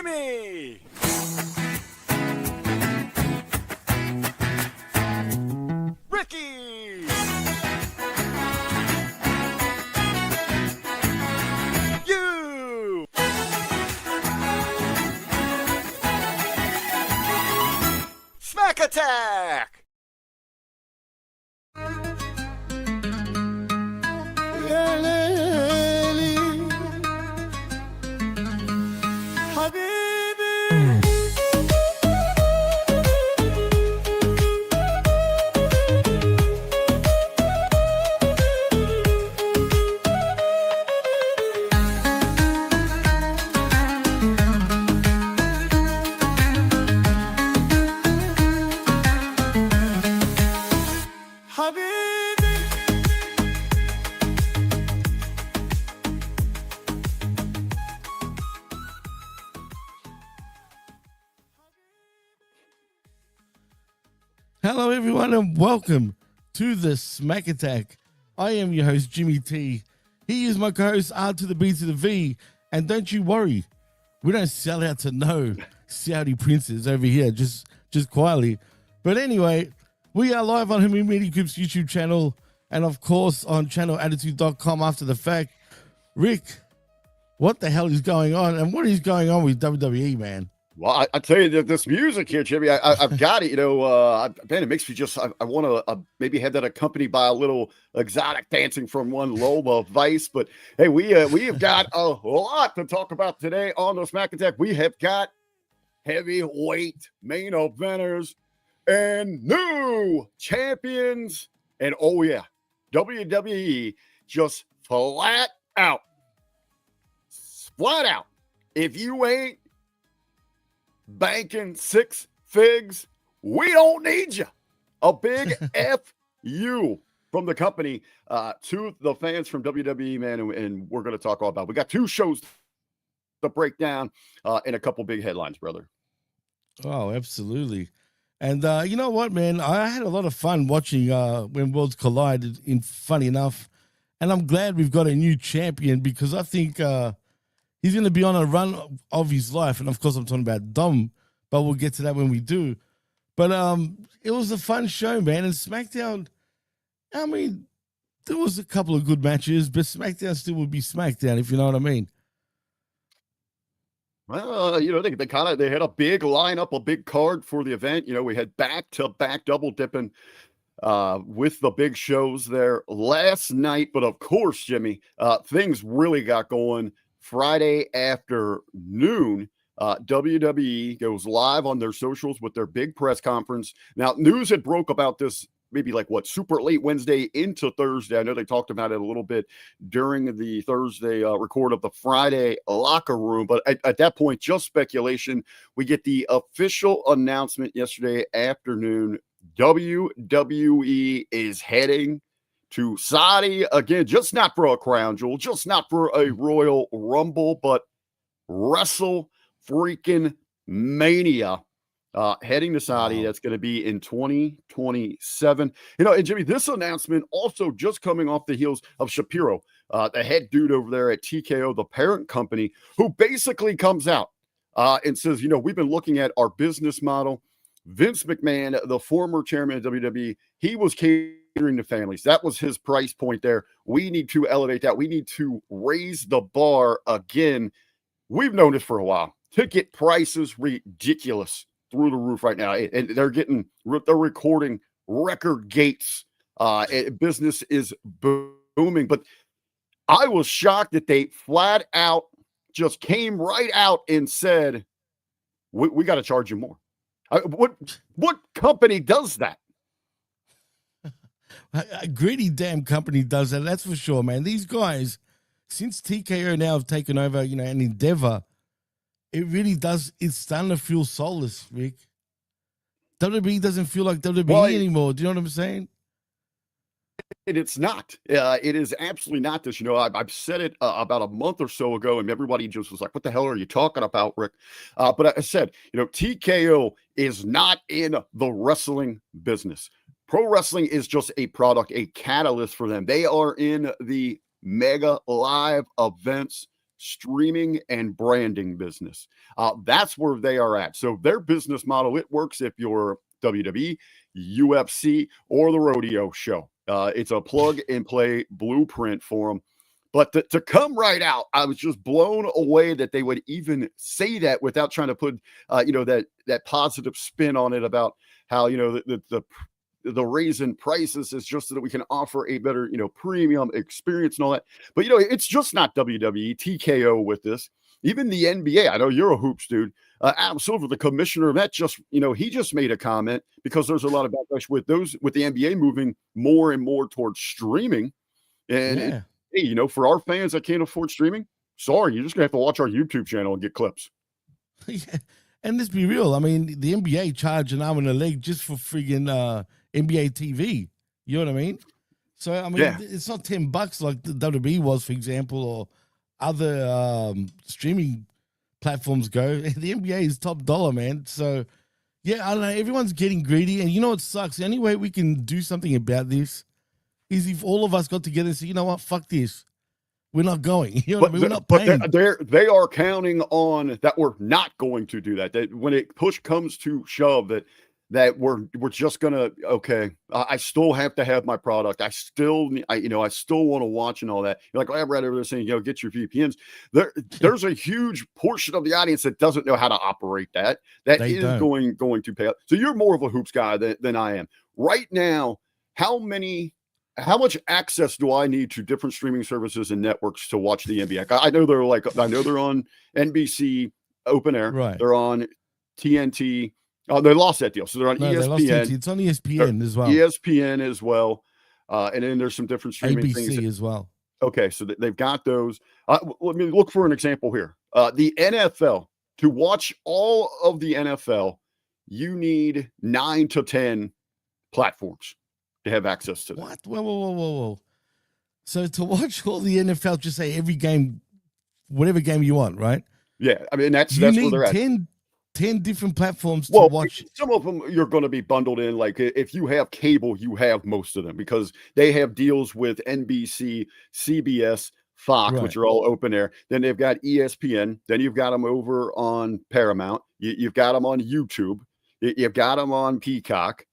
Jimmy! Ricky! You! SmackAttack! Hello, everyone, and welcome to the SmackAttack. I am your host, Jimmy T. He is my co-host, R to the B to the V. And don't you worry, we don't sell out to no Saudi princes over here, just quietly. But anyway, we are live on Hamin Media Group's YouTube channel and, of course, on channelattitude.com after the fact. Rick, what the hell is going on? And what is going on with WWE, man? Well, I tell you that this music here, Jimmy, I've got it. Man, it makes me just I want to maybe have that accompanied by a little exotic dancing from one lobe of Vice. But hey, we have got a lot to talk about today on the SmackAttack. We have got heavyweight main eventers and new champions, and oh yeah, WWE just flat out. If you ain't banking six figs, we don't need you. A big F you from the company to the fans from WWE, man, and we're going to talk all about it. We got two shows to break down and a couple big headlines, brother. Oh, absolutely. And you know what, man? I had a lot of fun watching when Worlds Collided, funny enough. And I'm glad we've got a new champion because I think he's going to be on a run of his life. And, of course, I'm talking about Dom, but we'll get to that when we do. But it was a fun show, man. And SmackDown, I mean, there was a couple of good matches, but SmackDown still would be SmackDown, if you know what I mean. Well, they had a big lineup, a big card for the event. We had back-to-back double dipping with the big shows there last night. But, of course, Jimmy, things really got going Friday afternoon. WWE goes live on their socials with their big press conference. Now, news had broke about this maybe super late Wednesday into Thursday. I know they talked about it a little bit during the Thursday record of the Friday locker room, but at that point, just speculation. We get the official announcement yesterday afternoon. WWE is heading to Saudi again, just not for a crown jewel, just not for a Royal Rumble, but Wrestle freaking Mania heading to Saudi. That's going to be in 2027. And Jimmy, this announcement also just coming off the heels of Shapiro, the head dude over there at TKO, the parent company, who basically comes out and says, we've been looking at our business model. Vince McMahon, the former chairman of WWE, he was catering to families. That was his price point there. We need to elevate that. We need to raise the bar again. We've known this for a while. Ticket prices ridiculous through the roof right now, and they're recording record gates. Business is booming, but I was shocked that they flat out just came right out and said, "We got to charge you more." What company does that? A greedy damn company does that. That's for sure, man. These guys, since TKO now have taken over, an endeavor, it really does. It's starting to feel soulless, Rick. WWE doesn't feel like WWE anymore. Do you know what I'm saying? It's not. It is absolutely not this. I've said it about a month or so ago, and everybody just was like, "What the hell are you talking about, Rick?" But I said, TKO is not in the wrestling business. Pro wrestling is just a product, a catalyst for them. They are in the mega live events streaming and branding business. That's where they are at. So their business model, it works if you're WWE, UFC, or the rodeo show. It's a plug and play blueprint for them. But to come right out, I was just blown away that they would even say that without trying to put, that positive spin on it about how, the raise in prices is just so that we can offer a better, premium experience and all that. But, it's just not WWE, TKO with this. Even the NBA, I know you're a hoops dude. Adam Silver, the commissioner of that, he just made a comment because there's a lot of backlash with the NBA moving more and more towards streaming. And hey, for our fans that can't afford streaming, sorry, you're just gonna have to watch our YouTube channel and get clips. Yeah. And let's be real. I mean, the NBA charge an arm and a leg just for friggin' NBA TV. You know what I mean? So I mean, it's not $10 like the WWE was, for example, or other streaming platforms go. The NBA is top dollar, man. So yeah, I don't know. Everyone's getting greedy, and you know what sucks? The only way we can do something about this is if all of us got together and said, you know what, fuck this. We're not going. You know what I mean? We're not paying. But they are counting on that we're not going to do that. That when it push comes to shove, that we're just gonna I still have to have my product. I still want to watch and all that. You're like, I've read everything saying, get your VPNs. There's a huge portion of the audience that doesn't know how to operate that. That is going to pay up. So you're more of a hoops guy than I am. Right now, how much access do I need to different streaming services and networks to watch the NBA? I know they're on NBC Open Air. Right. They're on TNT. Oh, they lost that deal. So they're on ESPN. It's on ESPN as well. ESPN as well. And then there's some different streaming ABC things as well. Okay, so they've got those. Let me look for an example here. The NFL. To watch all of the NFL, you need 9 to 10 platforms to have access to that. What? Whoa. So to watch all the NFL, just say every game, whatever game you want, right? Yeah, I mean, that's where they're at. 10 different platforms to watch. Some of them you're going to be bundled in. Like if you have cable, you have most of them because they have deals with NBC, CBS, Fox, which are all open air. Then they've got ESPN. Then you've got them over on Paramount. You've got them on YouTube. You've got them on Peacock.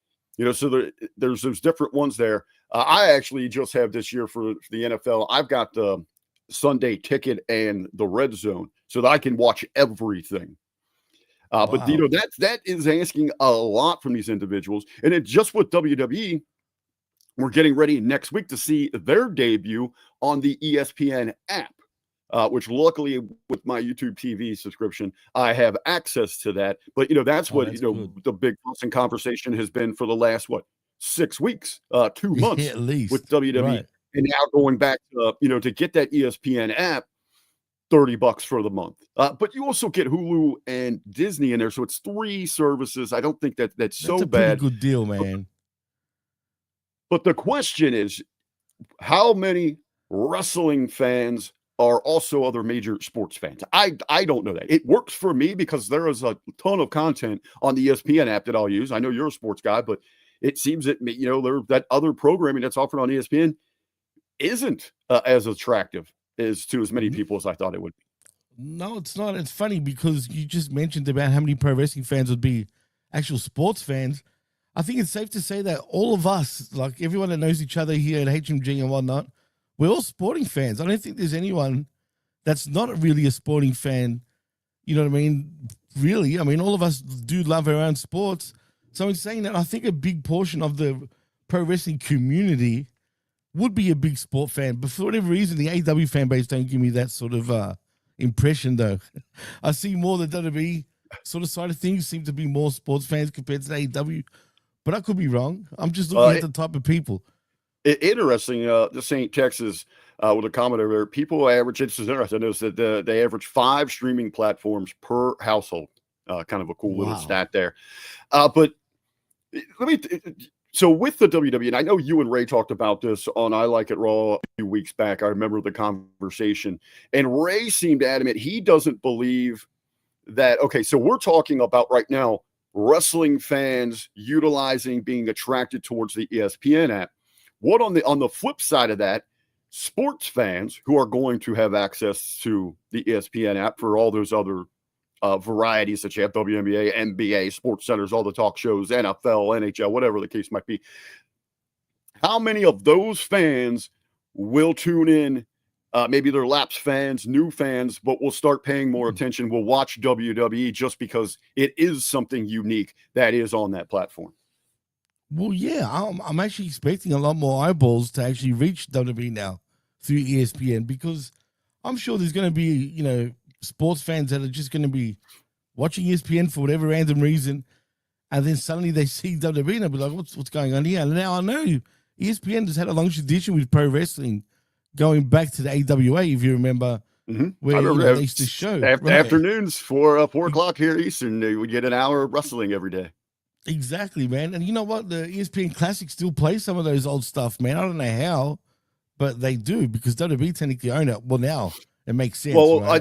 So there's those different ones there. I actually just have this year for the NFL. I've got the Sunday Ticket and the Red Zone so that I can watch everything. Wow. But that is asking a lot from these individuals. And it just with WWE, we're getting ready next week to see their debut on the ESPN app, which luckily with my YouTube TV subscription, I have access to that. But, that's what, good. The big conversation has been for the last, 6 weeks, 2 months at least with WWE. Right. And now going back to, to get that ESPN app, $30 for the month. But you also get Hulu and Disney in there. So it's 3 services. I don't think that's so a bad. Pretty good deal, man. But the question is, how many wrestling fans are also other major sports fans? I don't know that. It works for me because there is a ton of content on the ESPN app that I'll use. I know you're a sports guy, but it seems that, that other programming that's offered on ESPN isn't as attractive to as many people as I thought it would be. No, it's not. It's funny because you just mentioned about how many pro wrestling fans would be actual sports fans. I think it's safe to say that all of us, like everyone that knows each other here at HMG and whatnot, we're all sporting fans. I don't think there's anyone that's not really a sporting fan. You know what I mean? Really. I mean, all of us do love our own sports. So in saying that, I think a big portion of the pro wrestling community would be a big sport fan. But for whatever reason, the AEW fan base don't give me that sort of impression, though. I see more the WWE sort of side of things seem to be more sports fans compared to the AEW. But I could be wrong. I'm just looking at the type of people. Interesting. The St. Texas with a comment over there. People average, this is interesting. I noticed that they average 5 streaming platforms per household. Kind of a cool little stat there. But so with the WWE, and I know you and Ray talked about this on I Like It Raw a few weeks back. I remember the conversation. And Ray seemed adamant he doesn't believe that, so we're talking about right now wrestling fans being attracted towards the ESPN app. What on the flip side of that, sports fans who are going to have access to the ESPN app for all those other varieties that you have, WNBA, NBA, Sports Centers, all the talk shows, NFL, NHL, whatever the case might be. How many of those fans will tune in? Maybe they're lapsed fans, new fans, but will start paying more attention, will watch WWE just because it is something unique that is on that platform. Well, yeah, I'm actually expecting a lot more eyeballs to actually reach WWE now through ESPN, because I'm sure there's going to be, you know, sports fans that are just going to be watching ESPN for whatever random reason, and then suddenly they see WWE and they'll be like, what's going on here? And now I know ESPN has had a long tradition with pro wrestling, going back to the AWA, if you remember, where they used to show. Afternoons for 4 o'clock here Eastern, we get an hour of wrestling every day. Exactly, man. And you know what? The ESPN Classic still plays some of those old stuff, man. I don't know how, but they do, because WWE technically own it. Well, now it makes sense. Well, right,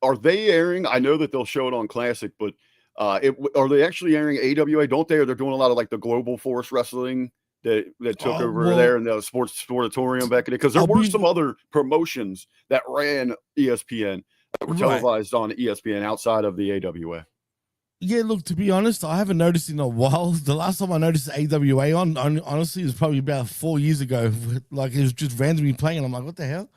are they airing? I know that they'll show it on Classic, but are they actually airing AWA? Don't they? Or they're doing a lot of like the Global Force Wrestling that took over there in the Sportatorium back in it, because there were some other promotions that ran ESPN that were televised on ESPN outside of the AWA. Yeah, look, to be honest, I haven't noticed in a while. The last time I noticed the AWA on honestly, it was probably about 4 years ago. Like, it was just randomly playing, and I'm like, what the hell?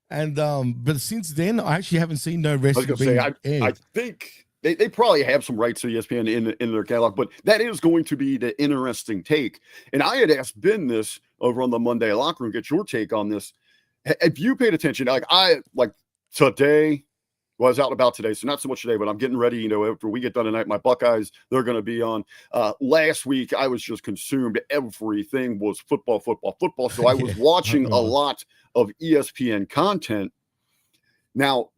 And but since then, I actually haven't seen no wrestling being aired. I think they probably have some rights to ESPN in their catalog, but that is going to be the interesting take. And I had asked Ben this over on the Monday Locker Room, get your take on this. Have you paid attention? Like today, well, I was out and about today, so not so much today, but I'm getting ready, you know, after we get done tonight, my Buckeyes, they're going to be on. Last week, I was just consumed. Everything was football. So I was watching a lot of ESPN content. Now,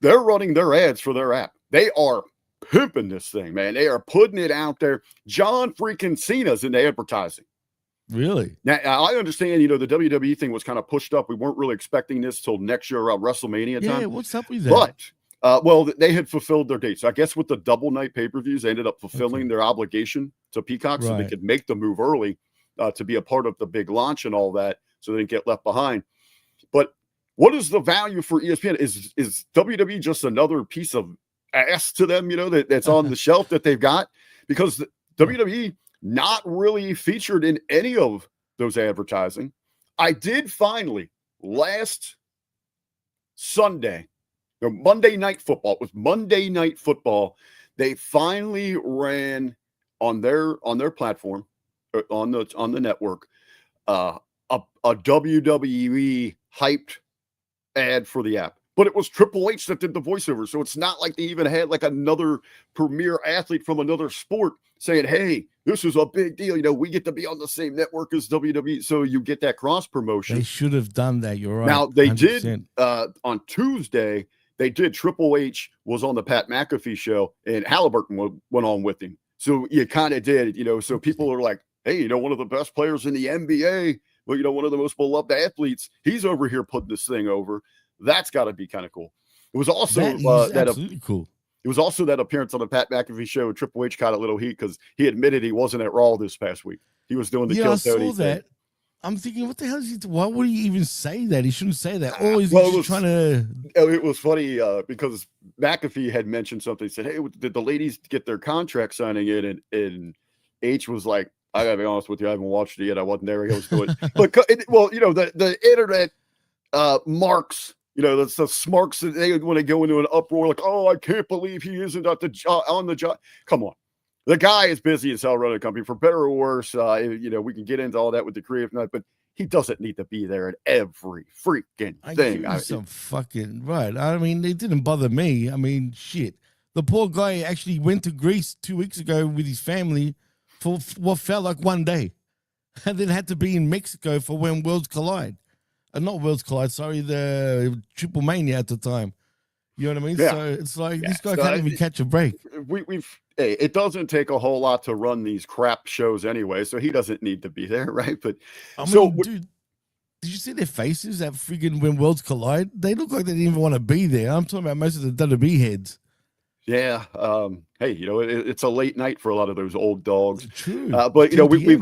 they're running their ads for their app. They are pimping this thing, man. They are putting it out there. John freaking Cena's in the advertising. Really? Now, I understand, you know, the WWE thing was kind of pushed up. We weren't really expecting this till next year around WrestleMania time. Yeah, what's up with that? But, well, they had fulfilled their dates. So I guess with the double night pay-per-views, they ended up fulfilling their obligation to Peacock, so they could make the move early to be a part of the big launch and all that, so they didn't get left behind. But what is the value for ESPN? Is WWE just another piece of ass to them, you know, that's on the shelf that they've got? Because the WWE not really featured in any of those advertising. I did finally last Sunday, or Monday Night Football. It was Monday Night Football. They finally ran on their platform, on the network, a WWE hyped ad for the app. But it was Triple H that did the voiceover. So it's not like they even had like another premier athlete from another sport saying, hey, this is a big deal. You know, we get to be on the same network as WWE. So you get that cross promotion. They should have done that. You're right. Now, they 100%. did on Tuesday, they did. Triple H was on the Pat McAfee show, and Halliburton went on with him. So you kind of did, you know, so people are like, hey, you know, one of the best players in the NBA, well, you know, one of the most beloved athletes, he's over here putting this thing over. That's got to be kind of cool. It was also absolutely cool. It was also that appearance on the Pat McAfee show. Triple H caught a little heat because he admitted he wasn't at Raw this past week. He was doing the Kill Tony thing. That. I'm thinking, what the hell is he? Why would he even say that? He shouldn't say that. Or is he just trying to? It was funny because McAfee had mentioned something. He said, "Hey, did the ladies get their contract signing in?" And H was like, "I gotta be honest with you, I haven't watched it yet. I wasn't there. He was doing." But well, you know, the internet marks. You know, the smarks that they want to go into an uproar like, oh, I can't believe he isn't on the job. Come on. The guy is busy as hell running a company, for better or worse. You know, we can get into all that with the creative night, but he doesn't need to be there at every freaking thing. Some fucking right. I mean, it didn't bother me. I mean, shit. The poor guy actually went to Greece 2 weeks ago with his family for what felt like one day, and then had to be in Mexico for when Worlds Collide. Not Worlds Collide, sorry, the Triple Mania at the time. You know what I mean? Yeah. So it's like this guy can't even catch a break. It doesn't take a whole lot to run these crap shows anyway, so he doesn't need to be there, right? But dude, did you see their faces at freaking when Worlds Collide? They look like they didn't even want to be there. I'm talking about most of the WWE heads. Yeah. Hey, it's a late night for a lot of those old dogs. True. But 10 we've p.m.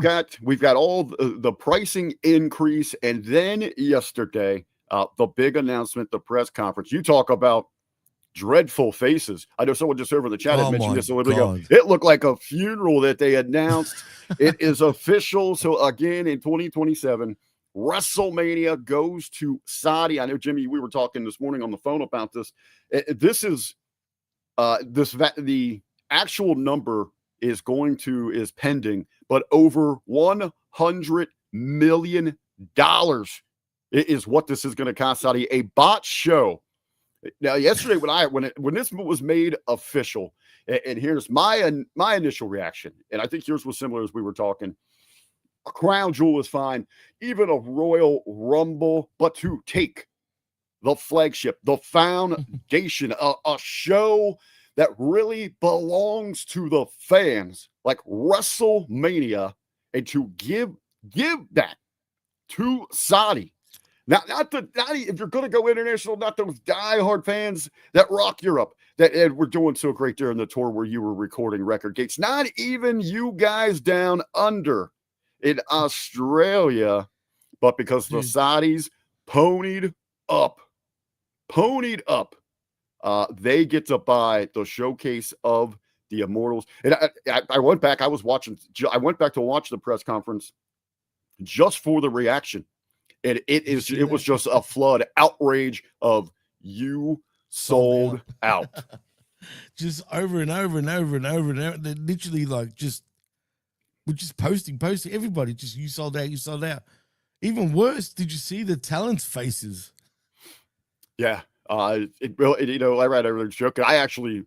got all the pricing increase, and then yesterday, the big announcement, the press conference. You talk about dreadful faces. I know someone just over in the chat had Oh mentioned my this a little bit ago. God. It looked like a funeral that they announced. It is official. So again, in 2027, WrestleMania goes to Saudi. I know, Jimmy, we were talking this morning on the phone about this. This is the actual number is pending, but over $100 million is what this is going to cost Saudi. A bot show. Now, yesterday when this was made official, and here's my initial reaction, and I think yours was similar as we were talking. A crown jewel is fine, even a Royal Rumble, but to take the flagship, the foundation, a show that really belongs to the fans, like WrestleMania, and to give that to Saudi. Not if you're going to go international, not those diehard fans that rock Europe that were doing so great during the tour where you were recording record gates. Not even you guys down under in Australia, but because the Saudis ponied up, they get to buy the showcase of the Immortals. And I went back. I went back to watch the press conference just for the reaction. And it was just a flood, outrage of you sold out. Just over and over and over and over and over. They're literally like we're just posting. Everybody just, you sold out. Even worse, did you see the talent's faces? Yeah. I read over the joke. I actually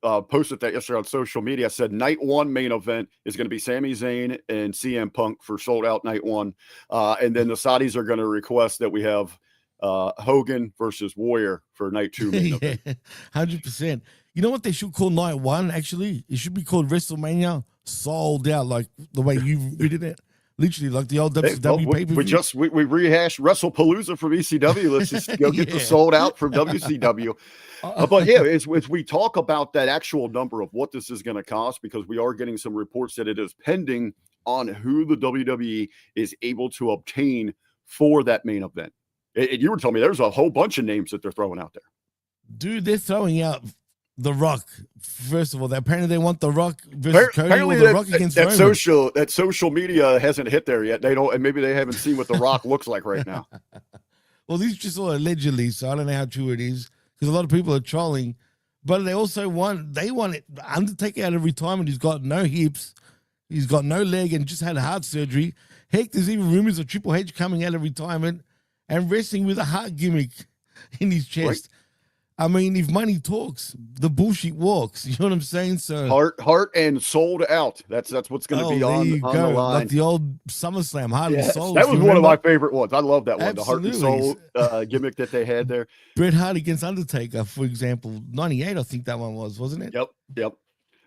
posted that yesterday on social media. I said night one main event is going to be Sami Zayn and CM Punk for sold out night one. And then the Saudis are going to request that we have Hogan versus Warrior for night two main event. 100%. You know what they should call night one, actually? It should be called WrestleMania Sold Out, like the way you've written it. Literally, like the old WCW pay-per-view. We rehashed WrestlePalooza from ECW. Let's just go get the sold out from WCW. But yeah, as we talk about that actual number of what this is going to cost, because we are getting some reports that it is pending on who the WWE is able to obtain for that main event. And you were telling me there's a whole bunch of names that they're throwing out there. Dude, they're throwing out The Rock. First of all, apparently they want The Rock versus Cody, or The Rock against Roman. That social media hasn't hit there yet. They don't, and maybe they haven't seen what The Rock looks like right now. Well, these just all allegedly, so I don't know how true it is, because a lot of people are trolling. But they also want Undertaker out of retirement. He's got no hips, he's got no leg, and just had heart surgery. Heck, there's even rumors of Triple H coming out of retirement and wrestling with a heart gimmick in his chest. Right. I mean, if money talks, the bullshit walks. You know what I'm saying? So heart and sold out. That's what's going to be on the line. Like the old SummerSlam, heart and soul. That was one of my favorite ones. I love that one. Absolutely. The heart and soul gimmick that they had there. Bret Hart against Undertaker, for example, 98. I think that one was, wasn't it? Yep. That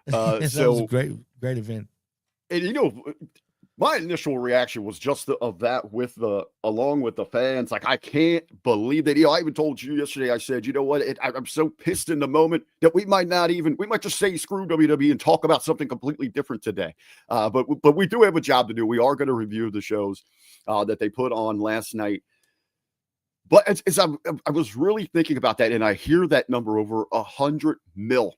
was a great event. And my initial reaction was just of that along with the fans. Like, I can't believe that. I even told you yesterday, I said, you know what? I'm so pissed in the moment that we might just say screw WWE and talk about something completely different today. But we do have a job to do. We are going to review the shows that they put on last night. But as I was really thinking about that, and I hear that number over $100 million.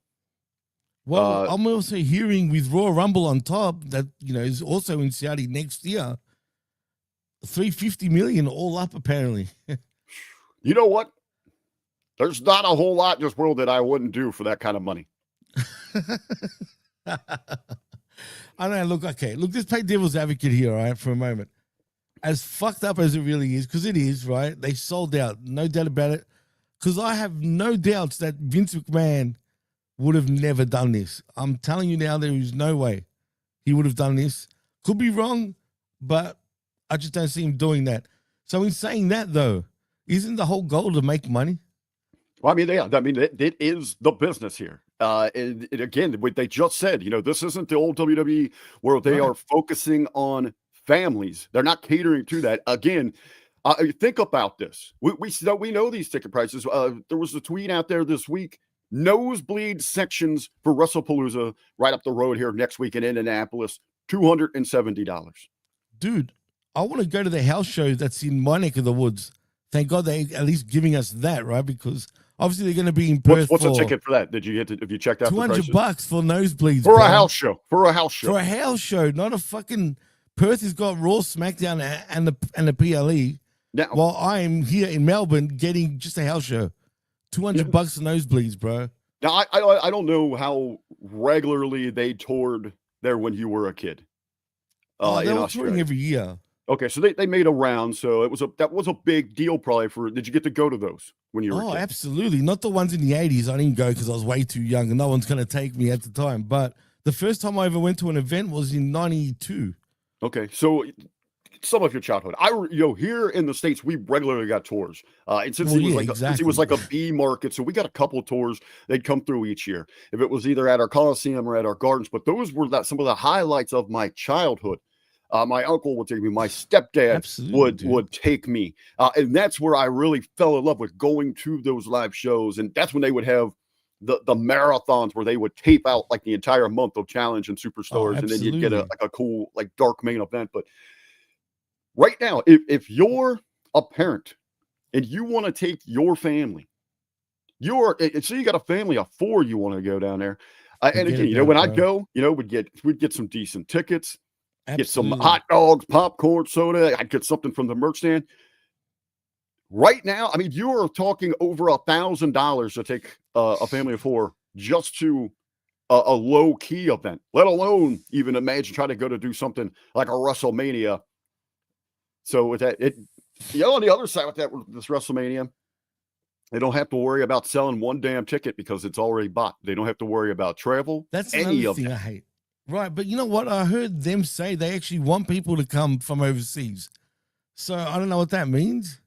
Well, I'm also hearing with Royal Rumble on top that, is also in Saudi next year, $350 million all up, apparently. You know what? There's not a whole lot in this world that I wouldn't do for that kind of money. I don't know. Look, let's play devil's advocate here, all right, for a moment. As fucked up as it really is, because it is, right? They sold out, no doubt about it. Because I have no doubts that Vince McMahon would have never done this. I'm telling you now, there is no way he would have done this. Could be wrong, but I just don't see him doing that. So in saying that, though, isn't the whole goal to make money? Well, it is the business here. And again, what they just said, this isn't the old WWE where they are focusing on families. They're not catering to that. Again, think about this. We know these ticket prices. There was a tweet out there this week nosebleed sections for WrestlePalooza right up the road here next week in Indianapolis, $270. Dude, I want to go to the house show that's in my neck of the woods. Thank God they at least giving us that, right? Because obviously they're going to be in Perth. What's the ticket for that? Did you get to? Have you checked out $200 for nosebleeds for bro. a house show? For a house show. For a house show, not a fucking. Perth has got Raw, SmackDown, and the PLE. Now, while I'm here in Melbourne getting just a house show, $200 for nosebleeds, bro. Now I don't know how regularly they toured there when you were a kid. They were touring every year. Okay, so they made a round, so that was a big deal probably for. Did you get to go to those when you were a kid? Oh, absolutely. Not the ones in the 80s. I didn't go because I was way too young and no one's going to take me at the time. But the first time I ever went to an event was in 92. Okay, so some of your childhood. Here in the States, we regularly got tours. And since it was like a B market, so we got a couple of tours. They'd come through each year. If it was either at our Coliseum or at our gardens, but those were some of the highlights of my childhood. My uncle would take me. My stepdad would take me. And that's where I really fell in love with going to those live shows. And that's when they would have the marathons where they would tape out like the entire month of Challenge and Superstars. And then you'd get a cool, like dark main event. But right now, if you're a parent and you want to take your family, so you got a family of 4, you want to go down there. And again, when I'd go, we'd get some decent tickets. Absolutely. Get some hot dogs, popcorn, soda. I'd get something from the merch stand. Right now, I mean, you are talking over $1,000 to take a family of 4 just to a low-key event, let alone even imagine trying to go to do something like a WrestleMania. So with that, on the other side with this WrestleMania, they don't have to worry about selling one damn ticket because it's already bought. They don't have to worry about travel. That's another thing I hate. Right, but you know what? I heard them say they actually want people to come from overseas. So I don't know what that means.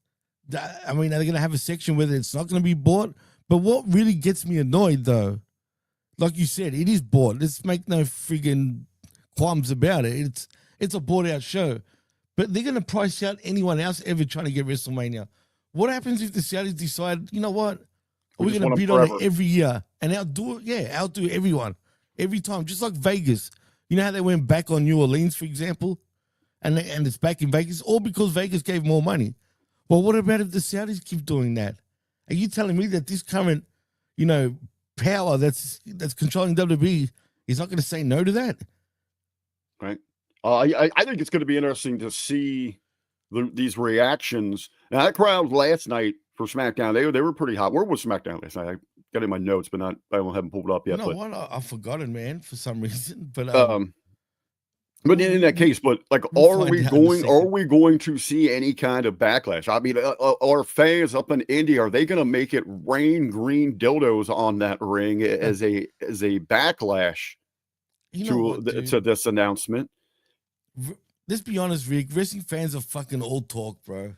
I mean, are they going to have a section where it's not going to be bought? But what really gets me annoyed, though, like you said, it is bought. Let's make no friggin' qualms about it. It's a bought-out show. But they're going to price out anyone else ever trying to get WrestleMania. What happens if the Saudis decide, you know what? We're going to bid on it every year and outdo everyone. Every time, just like Vegas. You know how they went back on New Orleans, for example? And it's back in Vegas, all because Vegas gave more money. Well, what about if the Saudis keep doing that? Are you telling me that this current, power that's controlling WWE is not going to say no to that? Right. I think it's going to be interesting to see these reactions. Now, that crowd last night for SmackDown, they were pretty hot. Where was SmackDown last night? I got it in my notes, but I haven't pulled it up yet. I've forgotten, man, for some reason. But in that case, are we going to see any kind of backlash? I mean, our fans up in Indy, are they going to make it rain green dildos on that ring as a backlash to this announcement? Let's be honest, Rick. Wrestling fans are fucking old talk, bro.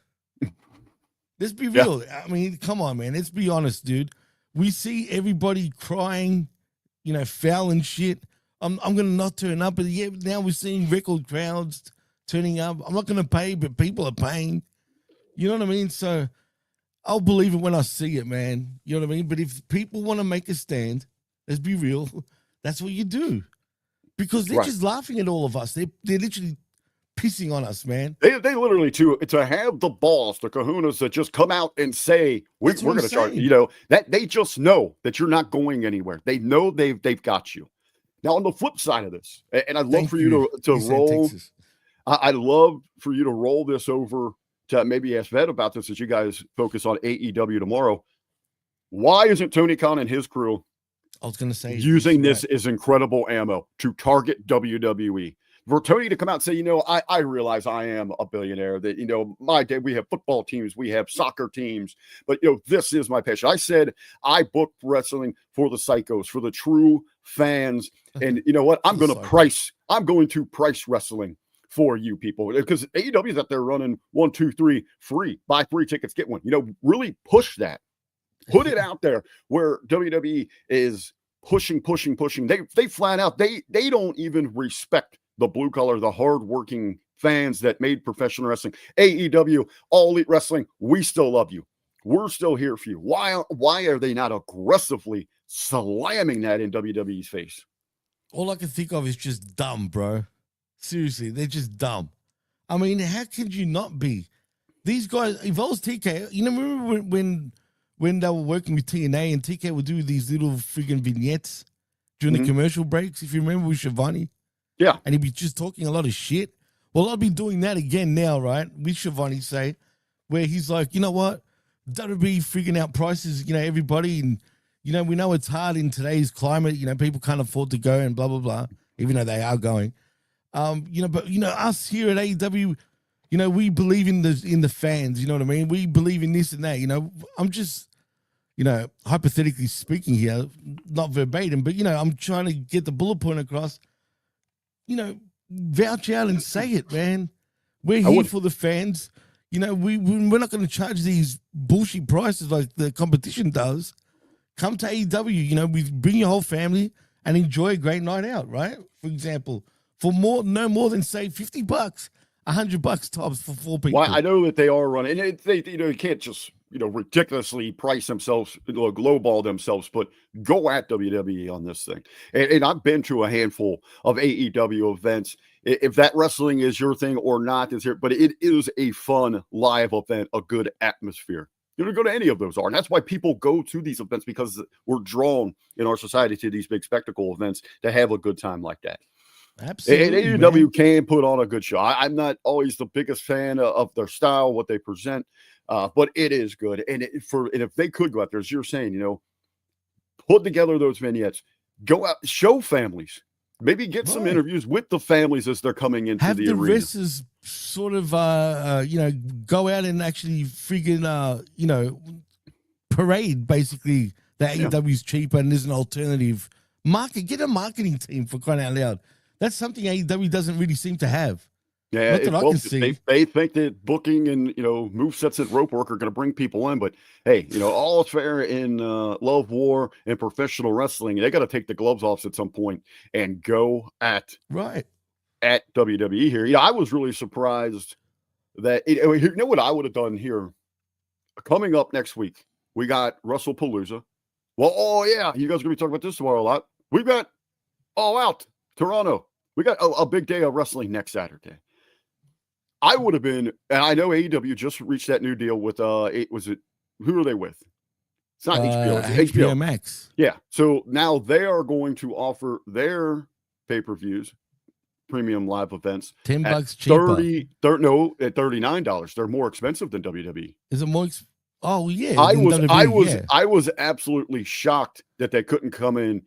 Let's be real. Yeah. I mean, come on, man. Let's be honest, dude. We see everybody crying, fouling shit. I'm gonna not turn up, but now we're seeing record crowds turning up. I'm not gonna pay, but people are paying. You know what I mean? So I'll believe it when I see it, man. You know what I mean? But if people want to make a stand, let's be real, that's what you do. Because they're just laughing at all of us. They're literally pissing on us, man. They literally to have the balls, the kahunas that just come out and say we're going to charge. That they just know that you're not going anywhere. They know they've got you. Now on the flip side of this, and I'd love for you to roll. I'd love for you to roll this over to maybe ask Vet about this as you guys focus on AEW tomorrow. Why isn't Tony Khan and his crew? I was going to say using this as incredible ammo to target WWE. For Tony to come out and say, I realize I am a billionaire, that, my day, we have football teams, we have soccer teams, but, this is my passion. I said, I book wrestling for the psychos, for the true fans. And you know what? I'm going to price wrestling for you people, because AEW is out there running 1, 2, 3 free, buy 3 tickets, get one, really push that, put it out there where WWE is pushing. They flat out, they don't even respect the blue collar, the hardworking fans that made professional wrestling. AEW, All Elite Wrestling, we still love you. We're still here for you. Why are they not aggressively slamming that in WWE's face. All I can think of is just dumb, bro. Seriously, they're just dumb. I mean, how could you not be? These guys, if I was TK, you know, remember when they were working with TNA and TK would do these little freaking vignettes during the commercial breaks, if you remember with Shivani? Yeah. And he'd be just talking a lot of shit. Well, I'll be doing that again now, right? With Shivani, say, where he's like, you know what? WWE freaking out prices, you know, everybody. And, you know, we know it's hard in today's climate. You know, people can't afford to go and blah, blah, blah, even though they are going. You know, but, you know, us here at AEW, you know, we believe in the fans, you know what I mean? We believe in this and that, you know. I'm just, you know, hypothetically speaking here, not verbatim, but, you know, I'm trying to get the bullet point across. You know, vouch out and say it, man. We're here for the fans. You know, we're not going to charge these bullshit prices like the competition does. Come to AEW, you know, bring your whole family and enjoy a great night out, right? For example, for no more than, say, $50, $100 tops for 4 people. Well, I know that they are running, and they, you know, you can't just, you know, ridiculously price themselves, lowball themselves, but go at WWE on this thing. And I've been to a handful of AEW events. If that wrestling is your thing or not, is here, but it is a fun live event, a good atmosphere. You don't go to any of those are, and that's why people go to these events, because we're drawn in our society to these big spectacle events to have a good time like that. Absolutely, and AEW can put on a good show. I'm not always the biggest fan of their style, what they present, but it is good. And if they could go out there, as you're saying, you know, put together those vignettes, go out, show families, maybe get some interviews with the families as they're coming into the arena. Have the wrestlers sort of, you know, go out and actually freaking, you know, parade basically that AEW is cheaper and there's an alternative. Get a marketing team, for crying out loud. That's something AEW doesn't really seem to have. Yeah, they think that booking and, you know, movesets and rope work are going to bring people in, but hey, you know, all is fair in love, war, and professional wrestling. They got to take the gloves off at some point and go at WWE here. Yeah, I was really surprised that you know what I would have done here. Coming up next week, we got WrestlePalooza. Well, oh yeah, you guys are going to be talking about this tomorrow a lot. We've got All Out Toronto. We got a big day of wrestling next Saturday. I would have been, and I know AEW just reached that new deal with, who are they with? It's not HBO. It's HBO Max. Yeah. So now they are going to offer their pay-per-views, premium live events, $10 cheaper. At $39. They're more expensive than WWE. Is it more? Oh yeah. I was absolutely shocked that they couldn't come in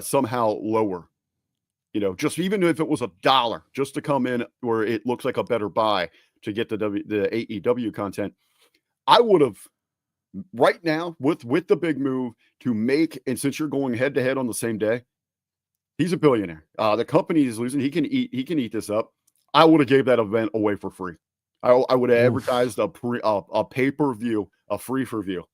somehow lower. You know, just even if it was $1, just to come in where it looks like a better buy to get the AEW content, I would have right now with the big move to make. And since you're going head to head on the same day, he's a billionaire. The company is losing. He can eat this up. I would have gave that event away for free. I would have advertised a pay-per-view, a free-for-view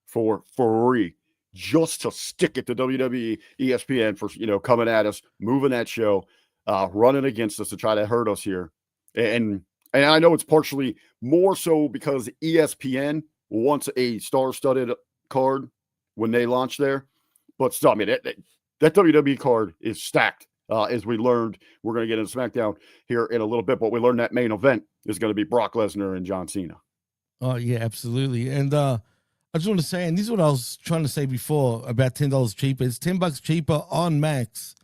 for free. Just to stick it to WWE, ESPN for, you know, coming at us, moving that show, running against us to try to hurt us here. And I know it's partially more so because ESPN wants a star-studded card when they launch there. But still, I mean, that WWE card is stacked. As we learned, we're going to get into SmackDown here in a little bit, but we learned that main event is going to be Brock Lesnar and John Cena. Oh, yeah, absolutely. And I just want to say, and this is what I was trying to say before about $10 cheaper. It's $10 cheaper on Max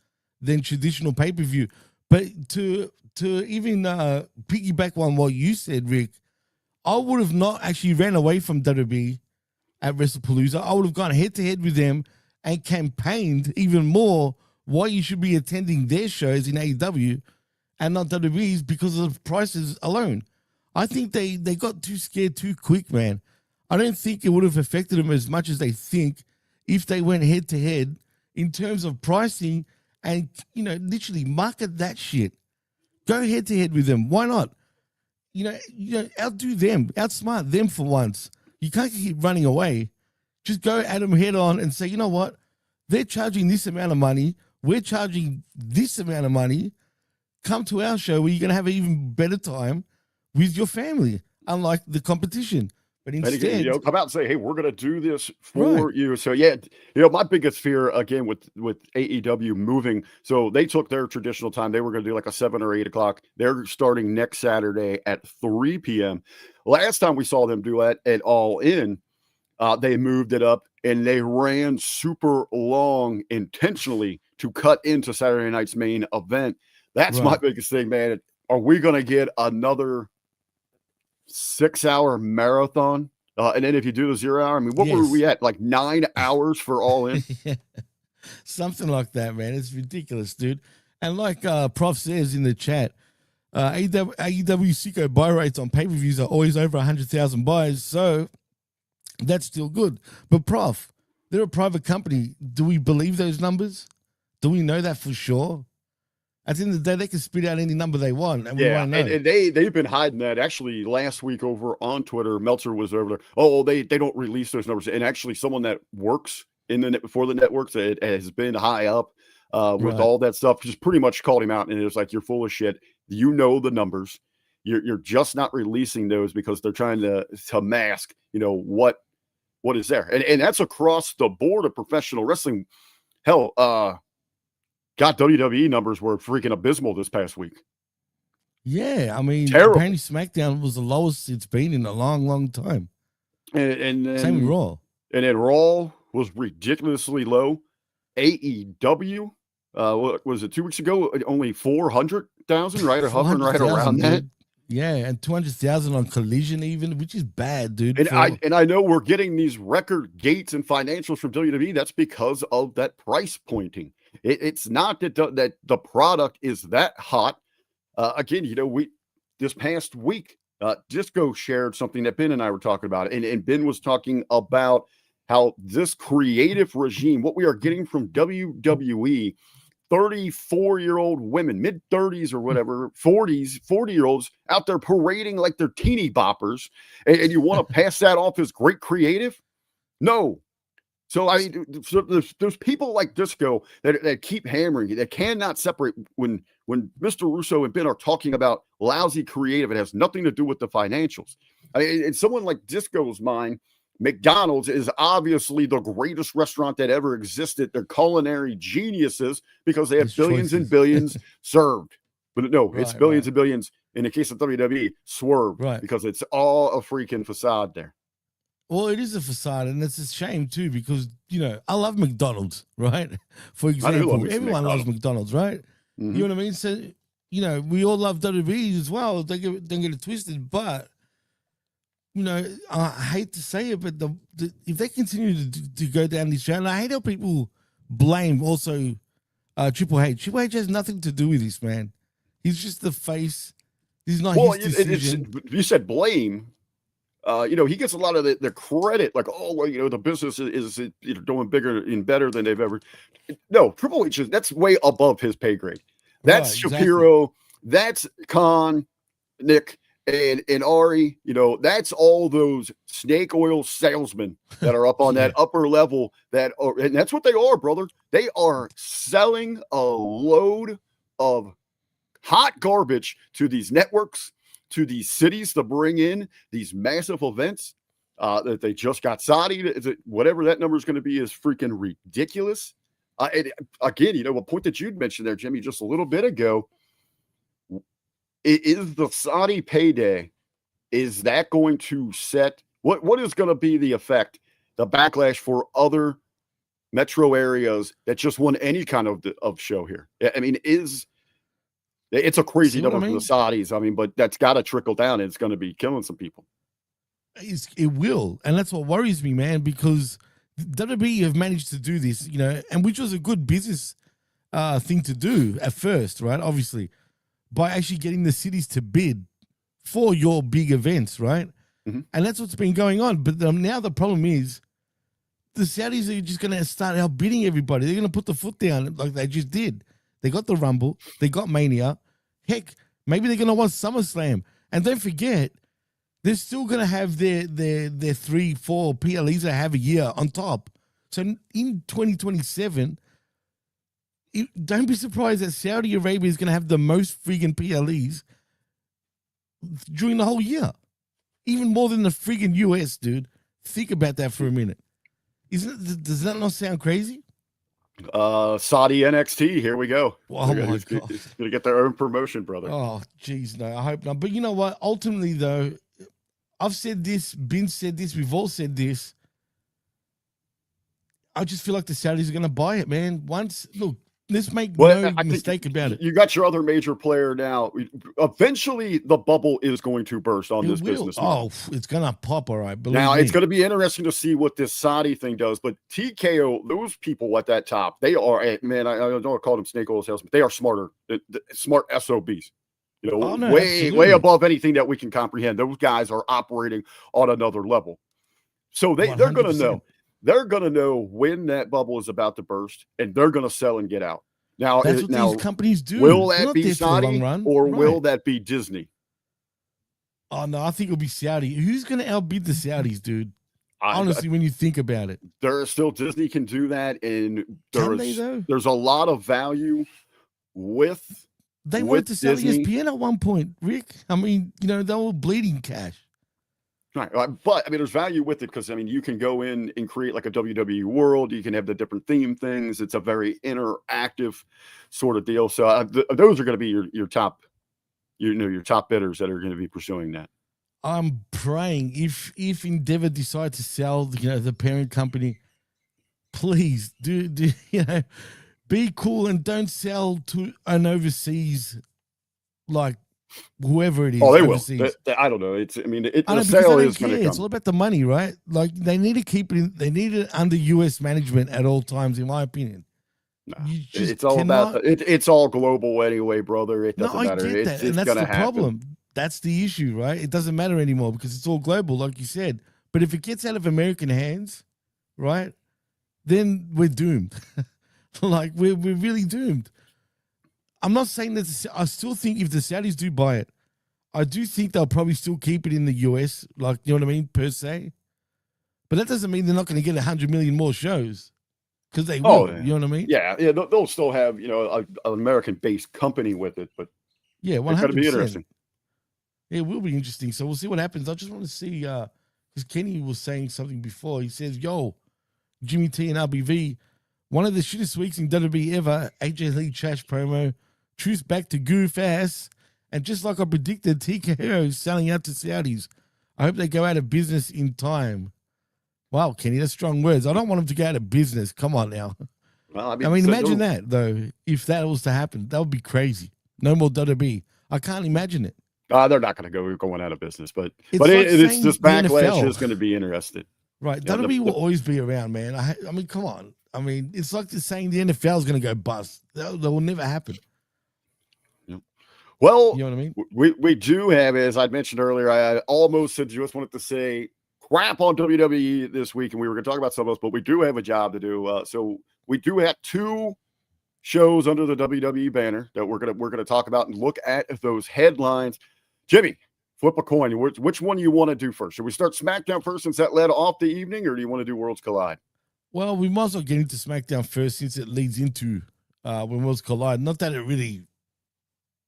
than traditional pay-per-view. But to even piggyback on what you said, Rick, I would have not actually ran away from WWE at WrestlePalooza. I would have gone head-to-head with them and campaigned even more why you should be attending their shows in AEW and not WWE's because of prices alone. I think they got too scared too quick, man. I don't think it would have affected them as much as they think if they went head to head in terms of pricing and, you know, literally market that shit. Go head to head with them. Why not? You know, outdo them, outsmart them for once. You can't keep running away. Just go at them head on and say, you know what? They're charging this amount of money. We're charging this amount of money. Come to our show where you're going to have an even better time with your family, unlike the competition. But And again, instead, come out and say, "Hey, we're going to do this for right. you." So yeah, my biggest fear again with AEW moving, so they took their traditional time. They were going to do like a 7 or 8 o'clock. They're starting next Saturday at 3 p.m. Last time we saw them do it at All In, they moved it up and they ran super long intentionally to cut into Saturday night's main event. That's my Right. biggest thing, man. Are we going to get another 6-hour marathon? And then if you do the 0 hour, I mean, what were Yes. we at? Like 9 hours for All In? Yeah. Something like that, man. It's ridiculous, dude. And like Prof says in the chat, AEW Sicko buy rates on pay-per-views are always over 100,000 buys, so that's still good. But Prof, they're a private company. Do we believe those numbers? Do we know that for sure? At the end of the day, they can spit out any number they want, and we won't know. And they've been hiding that. Actually, last week over on Twitter, Meltzer was over there. Oh, they don't release those numbers. And actually, someone that works in the for the networks, it has been high up with all that stuff, just pretty much called him out, and it was like, "You're full of shit. You know the numbers. You're just not releasing those because they're trying to mask, what is there." And that's across the board of professional wrestling. Hell, WWE numbers were freaking abysmal this past week. Yeah, I mean, Terrible. apparently SmackDown was the lowest it's been in a long, long time. And then, Same with Raw. And then Raw was ridiculously low. AEW, what was it, 2 weeks ago? Only 400,000, right? Or hovering right around that. Yeah, and 200,000 on Collision even, which is bad, dude. And I know we're getting these record gates and financials from WWE. That's because of that price pointing. It's not that the product is that hot. Again, we this past week, Disco shared something that Ben and I were talking about, and Ben was talking about how this creative regime, what we are getting from WWE, 34-year-old women, mid-30s or whatever, 40-year-olds out there parading like they're teeny boppers, and you want to pass that off as great creative? No. So I mean, there's people like Disco that keep hammering, that cannot separate when Mr. Russo and Ben are talking about lousy creative. It has nothing to do with the financials. I mean, in someone like Disco's mind, McDonald's is obviously the greatest restaurant that ever existed. They're culinary geniuses because they have billions and billions served. But no, it's billions and billions. In the case of WWE, swerved because it's all a freaking facade there. Well, it is a facade, and it's a shame too because I love McDonald's, right? For example, everyone loves McDonald's, right? Mm-hmm. You know what I mean? So we all love WWE as well. Don't get it twisted, but I hate to say it, but if they continue to go down this route, I hate how people blame also Triple H. Triple H has nothing to do with this, man. He's just the face. He's not his decision. You said blame. He gets a lot of the credit, like, the business is doing bigger and better than they've ever. No, Triple H that's way above his pay grade. That's Shapiro, exactly. That's Khan, Nick, and Ari. That's all those snake oil salesmen that are up on that upper level. And that's what they are, brother. They are selling a load of hot garbage to these networks, to these cities to bring in these massive events that they just got Saudi. Whatever that number is going to be is freaking ridiculous. And again, a point that you'd mentioned there, Jimmy, just a little bit ago, is the Saudi payday, is that going to set, what is going to be the effect, the backlash for other metro areas that just want any kind of show here? I mean, it's a crazy number for the Saudis. I mean, but that's got to trickle down, and it's going to be killing some people. It will, and that's what worries me, man, because WWE have managed to do this, and which was a good business thing to do at first, right? Obviously, by actually getting the cities to bid for your big events, right? Mm-hmm. And that's what's been going on. But now the problem is the Saudis are just going to start outbidding everybody. They're going to put the foot down like they just did. They got the Rumble. They got Mania. Heck, maybe they're going to want SummerSlam. And don't forget, they're still going to have their 3-4 PLEs they have a year on top. So in 2027, don't be surprised that Saudi Arabia is going to have the most friggin' PLEs during the whole year. even more than the friggin' US, dude. Think about that for a minute. Does that not sound crazy? Saudi NXT, here we go. Oh my God. Gonna get their own promotion, brother. Oh, geez, no, I hope not. But you know what? Ultimately, though, I've said this, Ben said this, we've all said this. I just feel like the Saudis are going to buy it, man. Look, let's make no mistake about it. You got your other major player now. Eventually, the bubble is going to burst on this business. Oh, it's going to pop, all right. Now, it's going to be interesting to see what this Saudi thing does. But TKO, those people at that top, they are, man, I don't want to call them snake oil salesmen. They are smart SOBs. You know, way above anything that we can comprehend. Those guys are operating on another level. So they're going to know. They're going to know when that bubble is about to burst, and they're going to sell and get out. Now, that's what these companies do. Will that be Saudi or will that be Disney? Oh, no, I think it'll be Saudi. Who's going to outbid the Saudis, dude? Honestly, when you think about it. Disney can do that, and there's a lot of value with They wanted to sell ESPN at one point, Rick. I mean, you know, they were bleeding cash. Right. But I mean, there's value with it because I mean, you can go in and create like a WWE world. You can have the different theme things. It's a very interactive sort of deal. So those are going to be your top, your top bidders that are going to be pursuing that. I'm praying if Endeavor decide to sell, the parent company, please do be cool and don't sell to an overseas, like whoever it is. Oh, they overseas. will. I don't know. The sale is going to come. It's all about the money, right? Like they need to keep it. They need it under U.S. management at all times, in my opinion. Nah, it's all about. It's all global anyway, brother. It doesn't matter. I get that, and that's the problem. That's the issue, right? It doesn't matter anymore because it's all global, like you said. But if it gets out of American hands, right, then we're doomed. Like we're really doomed. I'm not saying that. I still think if the Saudis do buy it, I do think they'll probably still keep it in the US, like, you know what I mean, per se. But that doesn't mean they're not going to get 100 million more shows because they will. Yeah. You know what I mean? Yeah. They'll still have an American-based company with it, but yeah, 100%. It's going to be interesting. It will be interesting. So we'll see what happens. I just want to see because Kenny was saying something before. He says, "Yo, Jimmy T and RBV, one of the shittest weeks in WWE ever. AJ Lee trash promo." Truth back to goof ass. And just like I predicted, TKO is selling out to Saudis. I hope they go out of business in time. Wow, Kenny, that's strong words. I don't want them to go out of business. Come on now. Well, imagine that, though. If that was to happen, that would be crazy. No more WWE. I can't imagine it. They're not going to go going out of business, but it's this backlash is going to be interesting. Right. WWE will always be around, man. I mean, come on. I mean, it's like just saying the NFL is going to go bust. That will never happen. Well, you know what I mean? We do have, as I mentioned earlier, I almost said just wanted to say crap on WWE this week, and we were going to talk about some of those, but we do have a job to do. So we do have 2 shows under the WWE banner that we're gonna talk about and look at those headlines. Jimmy, flip a coin. Which one you want to do first? Should we start SmackDown first since that led off the evening, or do you want to do Worlds Collide? Well, we might as well get into SmackDown first since it leads into when Worlds Collide. Not that it really.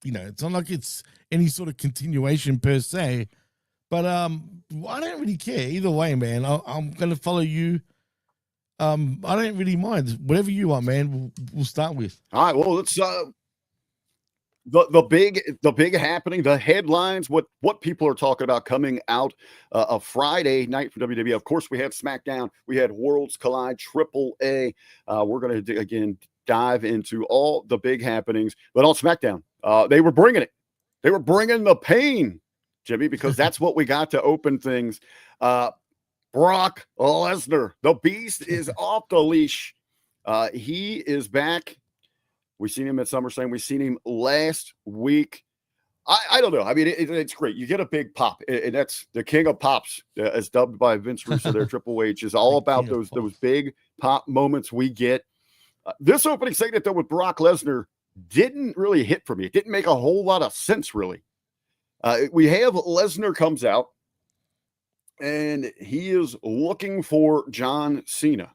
It's not like it's any sort of continuation per se, but I don't really care either way, man. I'm gonna follow you. I don't really mind whatever you want, man. We'll start with. All right. Well, let's the big happening, the headlines, what people are talking about coming out of Friday night for WWE. Of course, we had SmackDown, we had Worlds Collide, AAA. We're gonna again dive into all the big happenings, but on SmackDown. They were bringing it. They were bringing the pain, Jimmy, because that's what we got to open things. Brock Lesnar, the beast, is off the leash. He is back. We've seen him at SummerSlam. We've seen him last week. I don't know. I mean, it's great. You get a big pop, and that's the king of pops, as dubbed by Vince Russo there. Triple H is all about those big pop moments we get. This opening segment, though, with Brock Lesnar didn't really hit for me. It didn't make a whole lot of sense, really. We have Lesnar comes out, and he is looking for John Cena.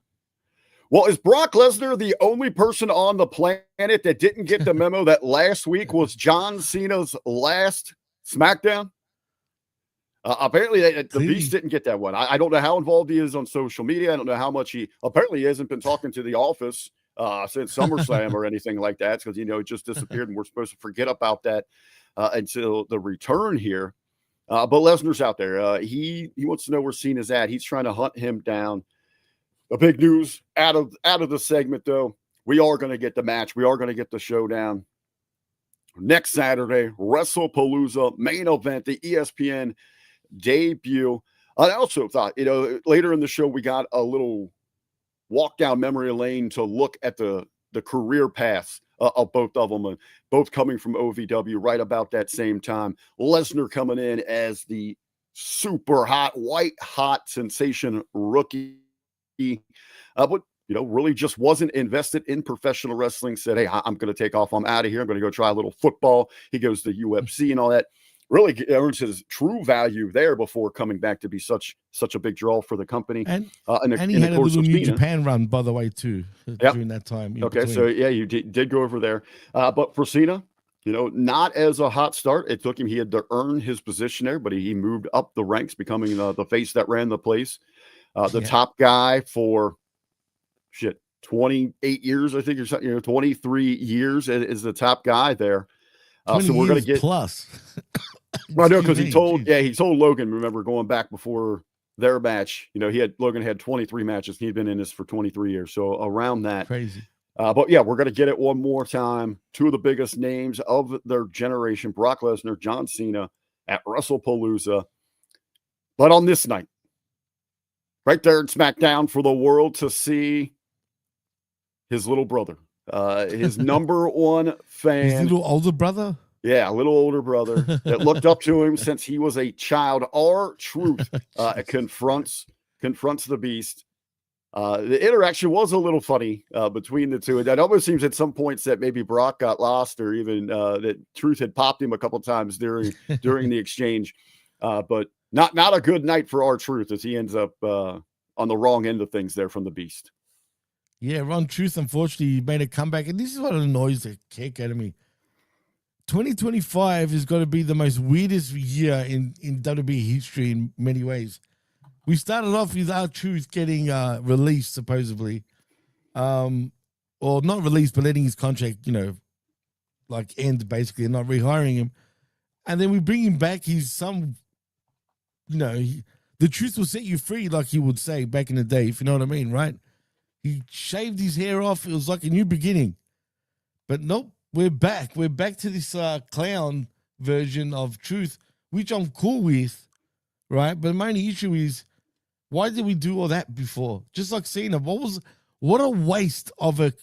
Well, is Brock Lesnar the only person on the planet that didn't get the memo that last week was John Cena's last SmackDown? Apparently, the Beast didn't get that one. I don't know how involved he is on social media. I don't know how much he apparently he hasn't been talking to the office since SummerSlam or anything like that, because he just disappeared, and we're supposed to forget about that until the return here. But Lesnar's out there. He wants to know where Cena's at. He's trying to hunt him down. The big news out of the segment, though, we are going to get the match. We are going to get the showdown next Saturday. WrestlePalooza main event, the ESPN debut. I also thought, later in the show, we got a little walk down memory lane to look at the career paths of both of them, both coming from OVW right about that same time. Lesnar coming in as the super hot, white hot sensation rookie, but really just wasn't invested in professional wrestling. Said, hey, I'm going to take off. I'm out of here. I'm going to go try a little football. He goes to UFC and all that. Really earns his true value there before coming back to be such a big draw for the company. And he had a little New Japan run, by the way, too, during that time. Okay, so yeah, you did go over there. But for Cena, not as a hot start. It took him, he had to earn his position there, but he moved up the ranks, becoming the face that ran the place. Top guy for 28 years, I think, or something, 23 years is the top guy there. So we're going to get plus. I know, because he told Logan, remember, going back before their match, Logan had 23 matches. He'd been in this for 23 years. So around that. Crazy. But yeah, we're going to get it one more time. Two of the biggest names of their generation, Brock Lesnar, John Cena at WrestlePalooza. But on this night, right there in SmackDown, for the world to see his little brother, his number one fan. His little older brother? Yeah, a little older brother that looked up to him since he was a child. R-Truth confronts the Beast. The interaction was a little funny between the two. It almost seems at some points that maybe Brock got lost, or even that Truth had popped him a couple times during the exchange. But not a good night for R-Truth, as he ends up on the wrong end of things there from the Beast. Yeah, Ron Truth, unfortunately, made a comeback, and this is what annoys the kick out of me. 2025 is going to be the most weirdest year in WWE history in many ways. We started off with R-Truth getting released, supposedly. Or not released, but letting his contract, end, basically, and not rehiring him. And then we bring him back. He's some, the truth will set you free, like he would say back in the day, if you know what I mean, right? He shaved his hair off. It was like a new beginning. But nope, we're back. We're back to this clown version of Truth, which I'm cool with, right? But my only issue is, why did we do all that before? Just like Cena. What a waste of a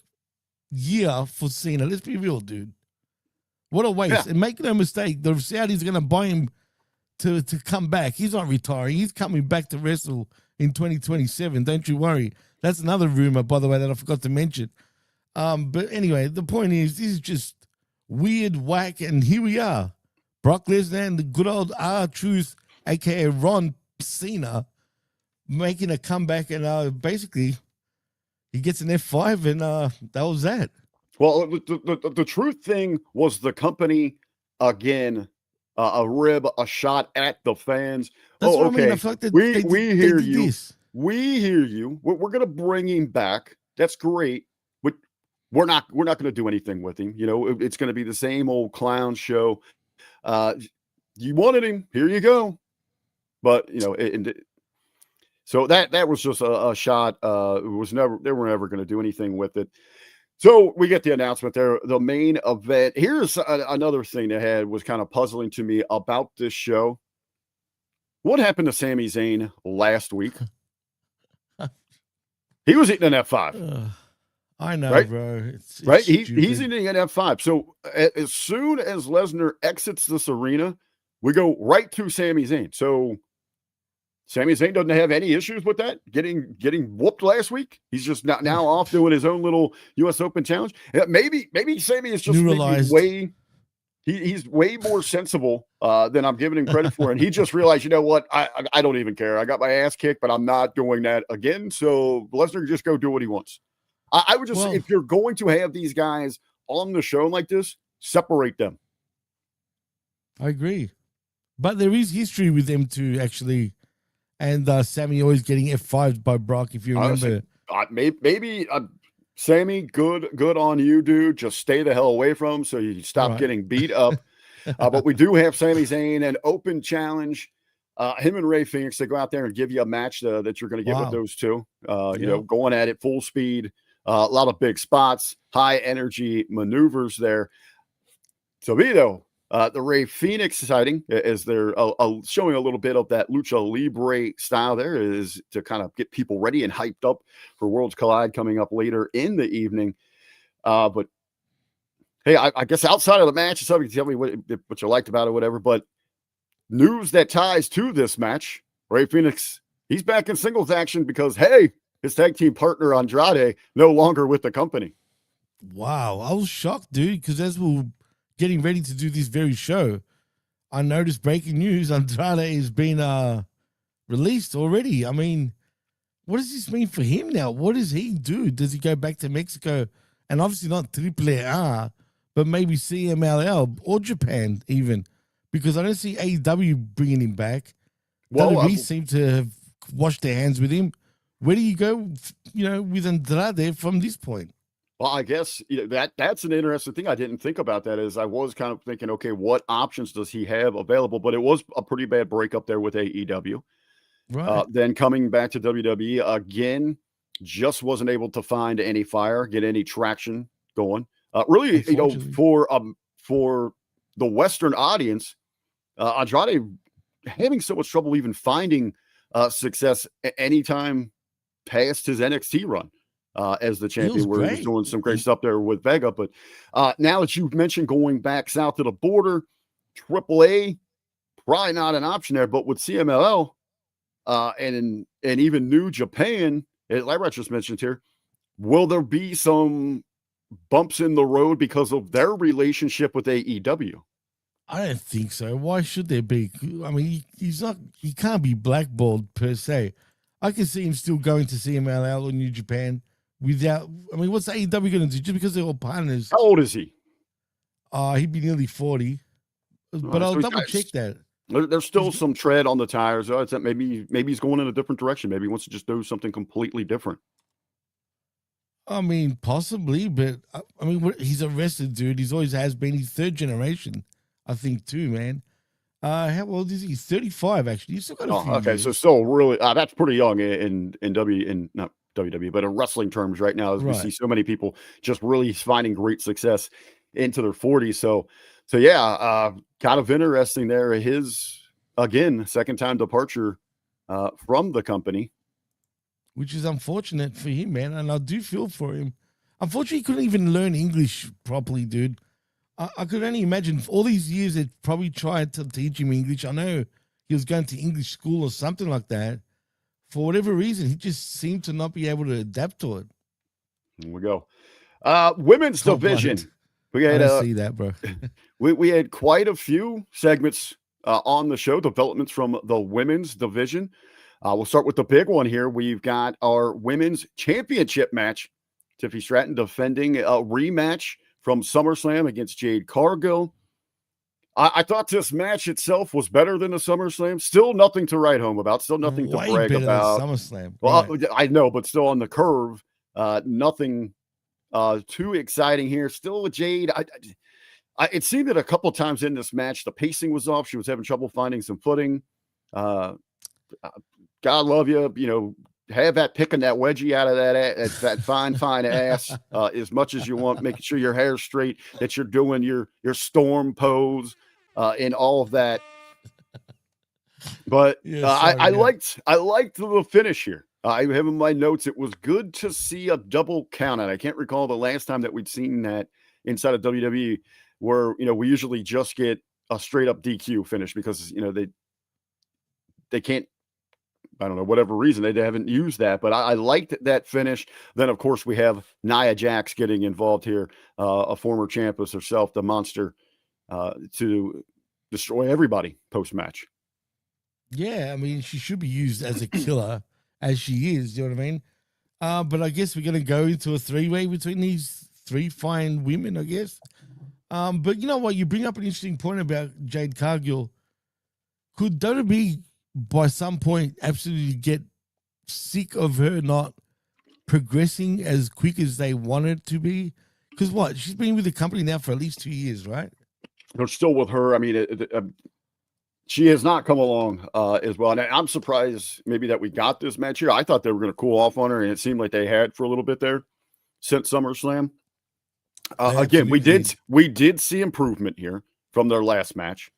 year for Cena. Let's be real, dude. What a waste. Yeah. And make no mistake, the Saudis are going to buy him to come back. He's not retiring. He's coming back to wrestle in 2027. Don't you worry. That's another rumor, by the way, that I forgot to mention. But anyway, the point is, this is just weird, whack, and here we are. Brock Lesnar and the good old R-Truth, a.k.a. Ron Cena, making a comeback, and basically he gets an F5, and that was that. Well, the Truth thing was the company, again, a rib, a shot at the fans. That's what I mean. I feel like we hear you. This. We hear you. We're going to bring him back. That's great. But we're not going to do anything with him. It's going to be the same old clown show. You wanted him. Here you go. But, so that was just a shot. They were never going to do anything with it. So we get the announcement there, the main event. Here's another thing that was kind of puzzling to me about this show. What happened to Sami Zayn last week? He was eating an F5. I know, right? Bro. It's right? He's eating an F5. So as soon as Lesnar exits this arena, we go right to Sami Zayn. So Sami Zayn doesn't have any issues with that, getting whooped last week. He's just now off doing his own little U.S. Open challenge. Maybe Sami is just he's way more sensible than I'm giving him credit for. And he just realized, you know what? I don't even care. I got my ass kicked, but I'm not doing that again. So Lesnar can just go do what he wants. I would just say, if you're going to have these guys on the show like this, separate them. I agree. But there is history with them two, actually. And Sammy always getting F5'd by Brock, if you remember. Honestly, maybe Sammy, good on you, dude. Just stay the hell away from him so you stop getting beat up. But we do have Sami Zayn, an open challenge. Him and Rey Fenix, they go out there and give you a match that you're going to get with those two. You know, going at it full speed, a lot of big spots, high energy maneuvers there. To me, though, the Rey Fenix sighting, as they're showing a little bit of that Lucha Libre style there, is to kind of get people ready and hyped up for Worlds Collide coming up later in the evening. But hey, I guess outside of the match, somebody tell me what you liked about it, whatever. But news that ties to this match, Rey Fenix, he's back in singles action because, hey, his tag team partner Andrade no longer with the company. Wow, I was shocked, dude, because as we were getting ready to do this very show, I noticed breaking news, Andrade has been released already. I mean, what does this mean for him now? What does he do? Does he go back to Mexico? And obviously not AAA, but maybe CMLL or Japan even, because I don't see AEW bringing him back. WWE seem to have washed their hands with him. Where do you go, with Andrade from this point? Well, I guess that's an interesting thing. I didn't think about that. Is I was kind of thinking, okay, what options does he have available? But it was a pretty bad breakup there with AEW. Right. Then coming back to WWE again, just wasn't able to find any fire, get any traction going. Really, for the Western audience, Andrade having so much trouble even finding success anytime past his NXT run as the champion, where he was doing some great stuff there with Vega. But now that you've mentioned going back south of the border, AAA, probably not an option there. But with CMLL and even New Japan, like I just mentioned here, will there be some bumps in the road because of their relationship with AEW? I don't think so. Why should there be? I mean, he can't be blackballed per se. I can see him still going to CMLL or New Japan without, I mean, what's AEW going to do? Just because they're all partners. How old is he? He'd be nearly 40. But I'll double check that. There's still some tread on the tires. It's that maybe he's going in a different direction. Maybe he wants to just do something completely different. I mean, possibly, but I mean, he's a wrestler, dude. He's always has been. He's third generation, I think, too, man. How old is he? He's 35, actually. He's still got a few years. So still really, that's pretty young in not WWE, but in wrestling terms right now, as we see so many people just really finding great success into their 40s. So yeah, kind of interesting there. His, again, second time departure from the company. Which is unfortunate for him, man. And I do feel for him. Unfortunately, he couldn't even learn English properly, dude. I could only imagine all these years they probably tried to teach him English. I know he was going to English school or something like that. For whatever reason, he just seemed to not be able to adapt to it. Here we go. Women's division. We had, I don't see that, bro. we had quite a few segments on the show, developments from the women's division. We'll start with the big one here. We've got our women's championship match. Tiffany Stratton defending a rematch from SummerSlam against Jade Cargill. I thought this match itself was better than the SummerSlam. Still nothing to write home about. Still nothing to brag about. SummerSlam. Well, right. I know, but still on the curve. Nothing too exciting here. Still with Jade. It seemed that a couple of times in this match, the pacing was off. She was having trouble finding some footing. God love you. Have that picking that wedgie out of that fine ass as much as you want, making sure your hair's straight, that you're doing your storm pose and all of that. But I liked the finish here. I have in my notes, it was good to see a double count out. I can't recall the last time that we'd seen that inside of WWE, where we usually just get a straight up DQ finish because they can't. I don't know, whatever reason, they haven't used that, but I liked that finish. Then, of course, we have Nia Jax getting involved here, a former championess herself, the monster, to destroy everybody post-match. Yeah, I mean, she should be used as a killer, as she is, you know what I mean? But I guess we're going to go into a three-way between these three fine women, I guess. But you know what? You bring up an interesting point about Jade Cargill. could WWE by some point absolutely get sick of her not progressing as quick as they want it to be? Because what? She's been with the company now for at least 2 years, right? They're still with her. I mean, she has not come along as well. And I'm surprised maybe that we got this match here. I thought they were going to cool off on her, and it seemed like they had for a little bit there since SummerSlam. Again, we did see improvement here from their last match.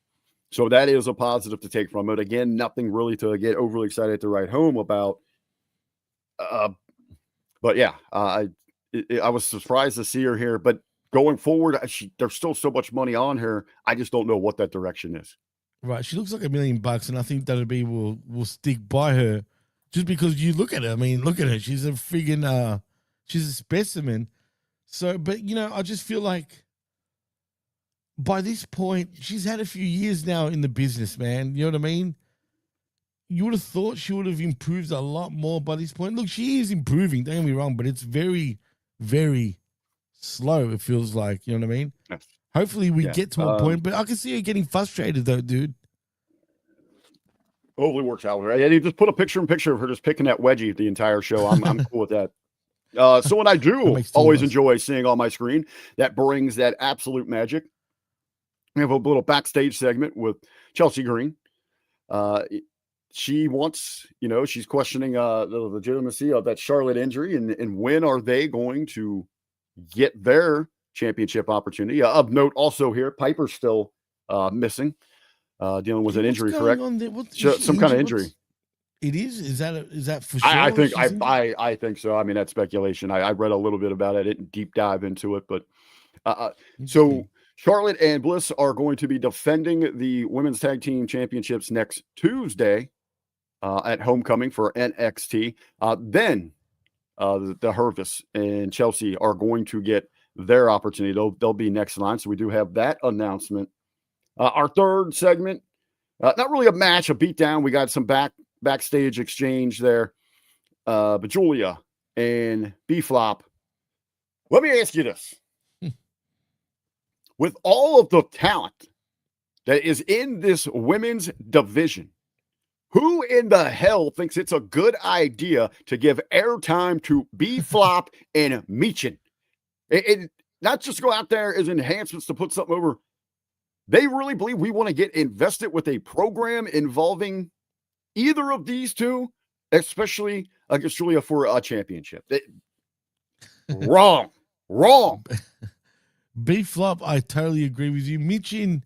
So that is a positive to take from it. Again, nothing really to get overly excited to write home about. But yeah, I was surprised to see her here. But going forward, there's still so much money on her. I just don't know what that direction is. Right. She looks like $1 million, and I think WWE will stick by her just because you look at her. I mean, look at her. She's a friggin' she's a specimen. So, but I just feel like by this point, she's had a few years now in the business, man. You know what I mean? You would have thought she would have improved a lot more by this point. Look, she is improving, don't get me wrong, but it's very, very slow, it feels like. You know what I mean? Hopefully we get to a point, but I can see her getting frustrated though, dude. Hopefully works out. Right? You just put a picture of her just picking that wedgie the entire show. I'm cool with that. So what I do always enjoy seeing on my screen, that brings that absolute magic. We have a little backstage segment with Chelsea Green. She wants, she's questioning the legitimacy of that Charlotte injury and when are they going to get their championship opportunity. Of note also here, Piper's still missing, dealing with an injury, correct? Some kind of injury. It is? Is that for sure? I think so. I mean, that's speculation. I read a little bit about it. I didn't deep dive into it, but so Charlotte and Bliss are going to be defending the Women's Tag Team Championships next Tuesday at Homecoming for NXT. Then the Hervis and Chelsea are going to get their opportunity. They'll be next in line. So we do have that announcement. Our third segment, not really a match, a beatdown. We got some backstage exchange there. But Julia and B-Flop, let me ask you this. With all of the talent that is in this women's division, who in the hell thinks it's a good idea to give airtime to B-Flop and Michin? It not just go out there as enhancements to put something over. They really believe we want to get invested with a program involving either of these two, especially against Julia for a championship. Wrong. B-Flop, I totally agree with you. Michin,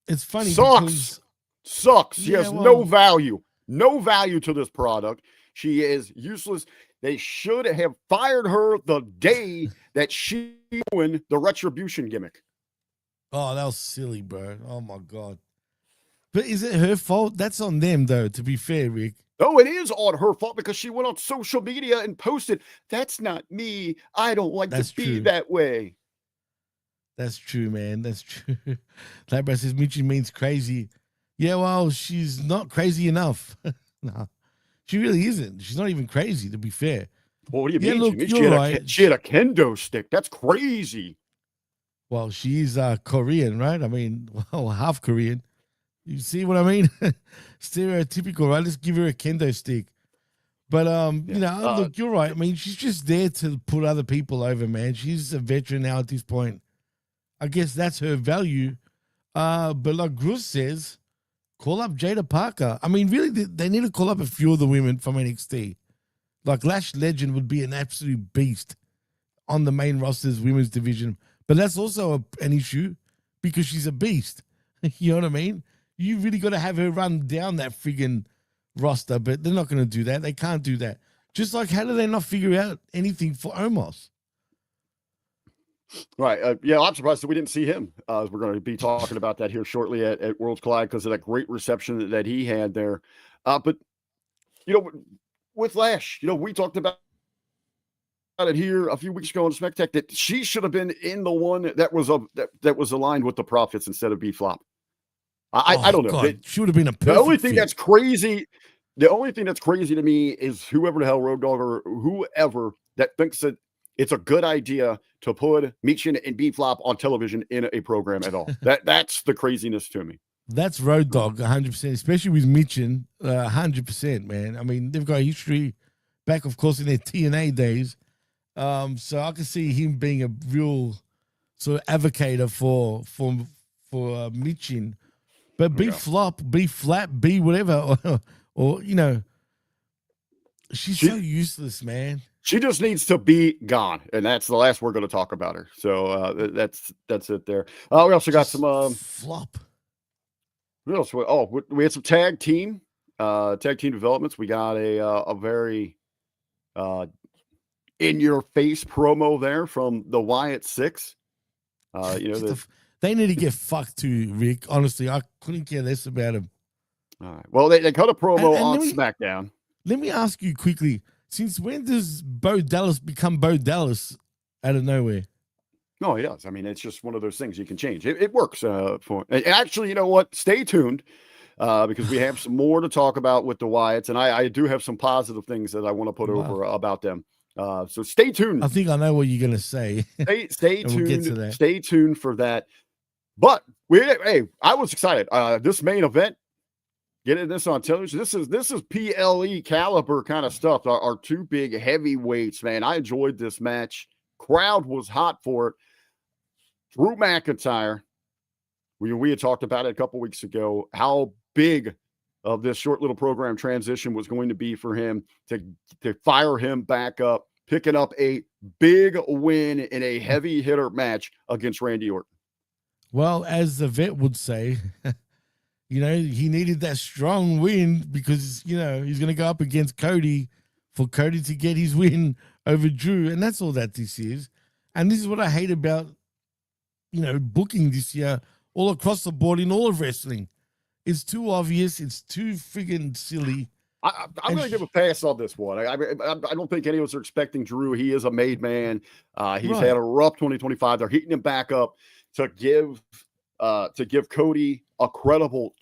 it's funny. Sucks. She has no value to this product. She is useless. They should have fired her the day that she won the retribution gimmick. Oh, that was silly, bro. Oh my God. But is it her fault? That's on them, though, to be fair, Rick. No, it is on her fault because she went on social media and posted, "That's not me. I don't like to be that way." That's true, man. That's true. Like bro says, Michin means crazy. Yeah, well, she's not crazy enough. No, she really isn't. She's not even crazy, to be fair. Well, what do you mean? Look, she had a kendo stick. That's crazy. Well, she's Korean, right? I mean, well, half Korean. You see what I mean? Stereotypical, right? Let's give her a kendo stick. But, look, you're right. I mean, she's just there to put other people over, man. She's a veteran now at this point. I guess that's her value. But like Bruce says, call up Jada Parker. I mean, really, they need to call up a few of the women from NXT. Like Lash Legend would be an absolute beast on the main roster's women's division. But that's also an issue because she's a beast. You know what I mean? You really got to have her run down that friggin' roster, but they're not going to do that. They can't do that. Just like, how do they not figure out anything for Omos? Right. Yeah, I'm surprised that we didn't see him. We're going to be talking about that here shortly at Worlds Collide because of that great reception that he had there. But, with Lash, we talked about it here a few weeks ago on SmackAttack that she should have been in the one that was aligned with the Profits instead of B-Flop. I don't know. She would have been a perfect The only thing fit. that's crazy to me is whoever the hell Road Dogg or whoever that thinks that it's a good idea to put Michin and B-Flop on television in a program at all. That's the craziness to me. That's Road Dogg 100%, especially with Mitchin, 100%, man. I mean, they've got history back, of course, in their TNA days. So I can see him being a real sort of advocator for Mitchin. But be flop, be flat, be whatever, or you know, she's so useless, man. She just needs to be gone, and that's the last we're going to talk about her. So that's it there. We also got some flop. What else? Oh, we had some tag team developments. We got a very in your face promo there from the Wyatt Six. They need to get fucked too, Rick. Honestly, I couldn't care less about him. All right. Well, they cut a promo on SmackDown. Let me ask you quickly: since when does Bo Dallas become Bo Dallas out of nowhere? No, he does. I mean, it's just one of those things you can change. It works for. And actually, you know what? Stay tuned because we have some more to talk about with the Wyatts, and I do have some positive things that I want to put over about them. So stay tuned. I think I know what you're gonna say. Stay tuned. We'll get to that. Stay tuned for that. But I was excited. This main event, getting this on television. This is PLE caliber kind of stuff. Our two big heavyweights, man. I enjoyed this match. Crowd was hot for it. Drew McIntyre. We had talked about it a couple weeks ago. How big of this short little program transition was going to be for him to fire him back up, picking up a big win in a heavy hitter match against Randy Orton. Well, as the vet would say, he needed that strong win because, he's going to go up against Cody for Cody to get his win over Drew. And that's all that this is. And this is what I hate about, booking this year all across the board in all of wrestling. It's too obvious. It's too friggin' silly. I'm going to give a pass on this one. I don't think any of us are expecting Drew. He is a made man. He's had a rough 2025. They're heating him back up to give Cody a credible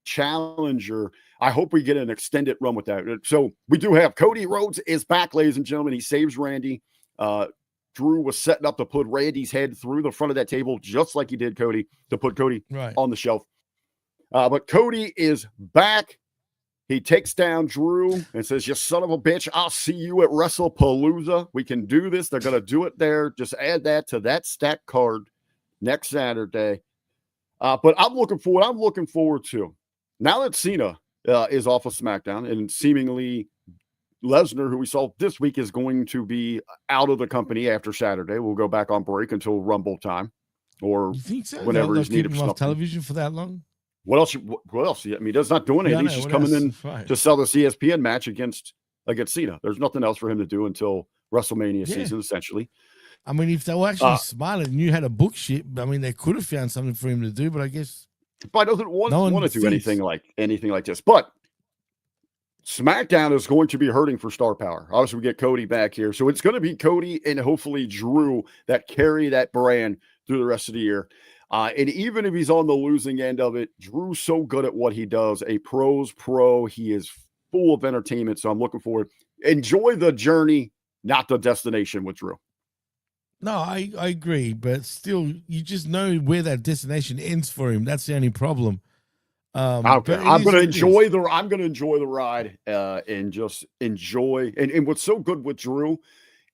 challenger. I hope we get an extended run with that. So we do have Cody Rhodes is back, ladies and gentlemen. He saves Randy. Drew was setting up to put Randy's head through the front of that table, just like he did Cody, to put Cody on the shelf. But Cody is back. He takes down Drew and says, "You son of a bitch, I'll see you at WrestlePalooza. We can do this." They're going to do it there. Just add that to that stack card next Saturday. But I'm looking forward to, now that Cena is off of SmackDown and seemingly Lesnar, who we saw this week, is going to be out of the company after Saturday. We'll go back on break until Rumble time or whenever he's needed for something. Television for that long? What else? I mean, he's not doing anything. He's just coming in to sell this ESPN match against Cena. There's nothing else for him to do until WrestleMania season, essentially. I mean, if they were actually smart and knew how to book shit, I mean, they could have found something for him to do, but I guess probably doesn't want to do anything like this. But SmackDown is going to be hurting for star power. Obviously, we get Cody back here, so it's going to be Cody and hopefully Drew that carry that brand through the rest of the year. And even if he's on the losing end of it, Drew's so good at what he does, a pro's pro. He is full of entertainment, so I'm looking forward. Enjoy the journey, not the destination with Drew. No, I agree, but still, you just know where that destination ends for him. That's the only problem. Okay. I'm going to enjoy the ride and just enjoy. And what's so good with Drew,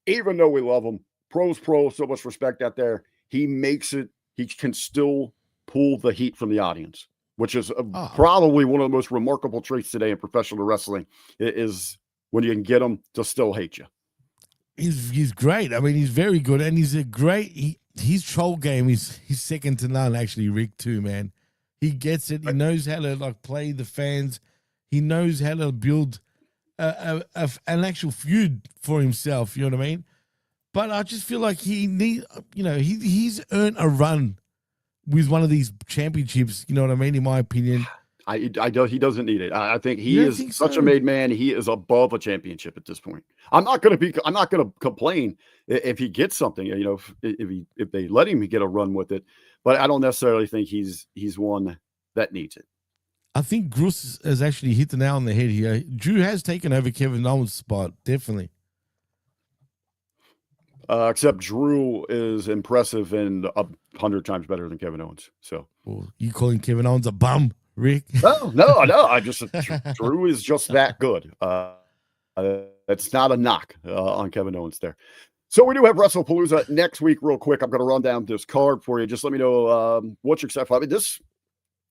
even though we love him, pro's pro, so much respect out there. He makes it. He can still pull the heat from the audience, which is probably one of the most remarkable traits today in professional wrestling. Is when you can get them to still hate you. He's great. I mean, he's very good, and he's a great. His troll game is second to none. Actually, Rick too, man. He gets it. He knows how to play the fans. He knows how to build an actual feud for himself. You know what I mean? But I just feel like he's earned a run with one of these championships. You know what I mean? In my opinion, he doesn't need it. I think he is such a made man. He is above a championship at this point. I'm not going to complain if he gets something. If they let him get a run with it. But I don't necessarily think he's one that needs it. I think Bruce has actually hit the nail on the head here. Drew has taken over Kevin Owens' spot, definitely. Except Drew is impressive and 100 times better than Kevin Owens. So, well, you calling Kevin Owens a bum, Rick? no. I just Drew is just that good. That's not a knock on Kevin Owens there. So we do have WrestlePalooza next week. Real quick, I'm going to run down this card for you. Just let me know what you're excited for. I mean, this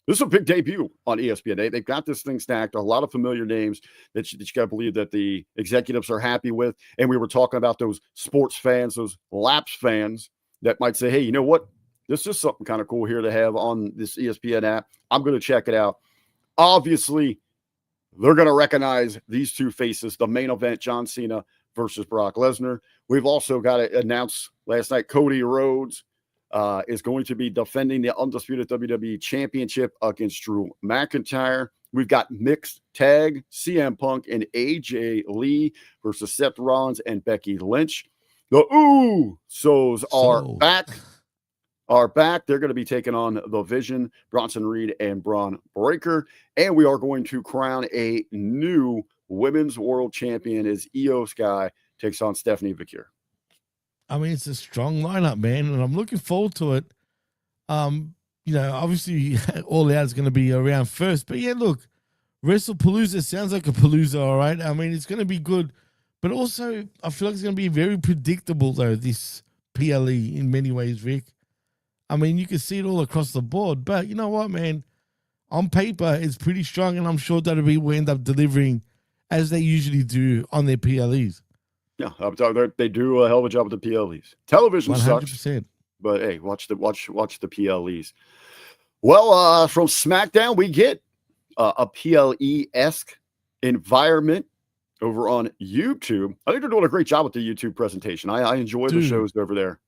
is a big debut on ESPN. They've got this thing stacked. A lot of familiar names that you got to believe that the executives are happy with. And we were talking about those sports fans, those Laps fans that might say, hey, you know what? This is something kind of cool here to have on this ESPN app. I'm going to check it out. Obviously, they're going to recognize these two faces, the main event, John Cena versus Brock Lesnar. We've also got to announce last night, Cody Rhodes is going to be defending the undisputed WWE Championship against Drew McIntyre. We've got mixed tag, CM Punk and AJ Lee versus Seth Rollins and Becky Lynch. The Usos are back. They're going to be taking on The Vision, Bronson Reed and Braun Breaker. And we are going to crown a new women's world champion as Io Sky takes on Stephanie Vicure. I mean, it's a strong lineup, man, and I'm looking forward to it. Obviously, All Out is going to be around first, but yeah, look, WrestlePalooza sounds like a palooza, all right? I mean, it's going to be good, but also I feel like it's going to be very predictable, though, this PLE in many ways, Rick. I mean, you can see it all across the board, but you know what, man? On paper, it's pretty strong, and I'm sure WWE will end up delivering as they usually do on their PLEs. Yeah, they do a hell of a job with the PLEs. Television 100%. Sucks, but hey, watch the PLEs. Well, from SmackDown, we get a PLE-esque environment over on YouTube. I think they're doing a great job with the YouTube presentation. I enjoy the shows over there.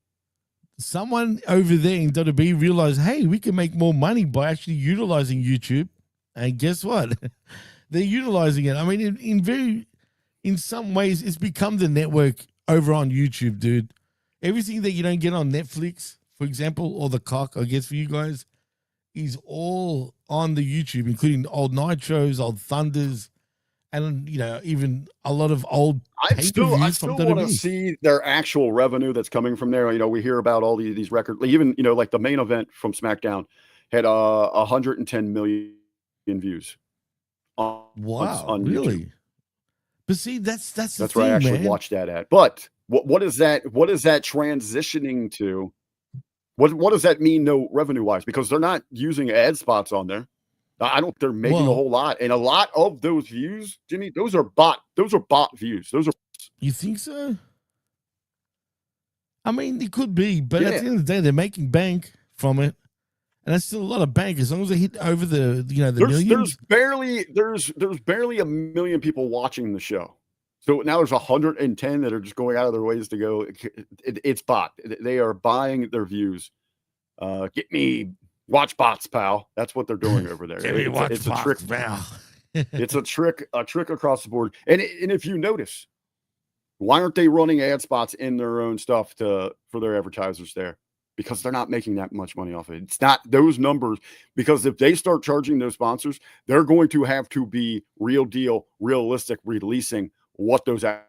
Someone over there in WWE realized, hey, we can make more money by actually utilizing YouTube. And guess what? They're utilizing it. I mean, in some ways, it's become the network over on YouTube, dude. Everything that you don't get on Netflix, for example, or the cock, I guess for you guys, is all on the YouTube, including old Nitros, old Thunders, and even a lot of old. I still want to see their actual revenue that's coming from there. We hear about all these records, even like the main event from SmackDown had 110 million views. Wow, on really? YouTube. But see, that's where I actually watched that at. But what is that? What is that transitioning to? What does that mean? No revenue wise, because they're not using ad spots on there. I don't. They're making a whole lot, and a lot of those views, Jimmy, those are bot views. Those are. You think so? I mean, it could be, but at the end of the day, they're making bank from it. And that's still a lot of bank as long as they hit over the millions. There's barely a million people watching the show. So now there's 110 that are just going out of their ways to go. It's bot. They are buying their views. Get me watch bots, pal. That's what they're doing over there. It's a trick, pal. It's a trick across the board. And if you notice, why aren't they running ad spots in their own stuff for their advertisers there? Because they're not making that much money off it. It's not those numbers, because if they start charging those sponsors, they're going to have to be real deal, realistic, releasing what those. I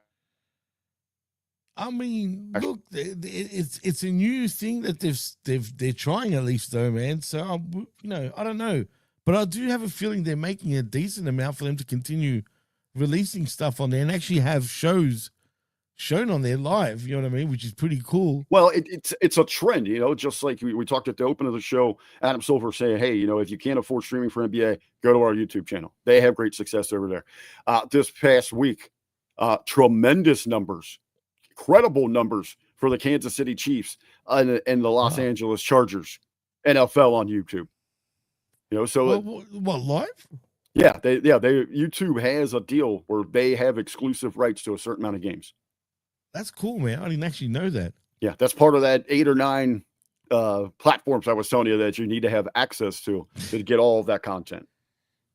mean, look, it's a new thing that they're trying, at least, though, man. So I don't know, but I do have a feeling they're making a decent amount for them to continue releasing stuff on there and actually have shows shown on there live, you know what I mean, which is pretty cool. Well, it's a trend, just like we talked at the open of the show, Adam Silver saying, hey, if you can't afford streaming for NBA, go to our YouTube channel. They have great success over there. This past week, tremendous numbers, incredible numbers for the Kansas City Chiefs and the Los Angeles Chargers NFL on YouTube. So what, live? Yeah, YouTube has a deal where they have exclusive rights to a certain amount of games. That's cool, man. I didn't actually know that. Yeah, that's part of that 8 or 9 platforms I was telling you that you need to have access to get all of that content.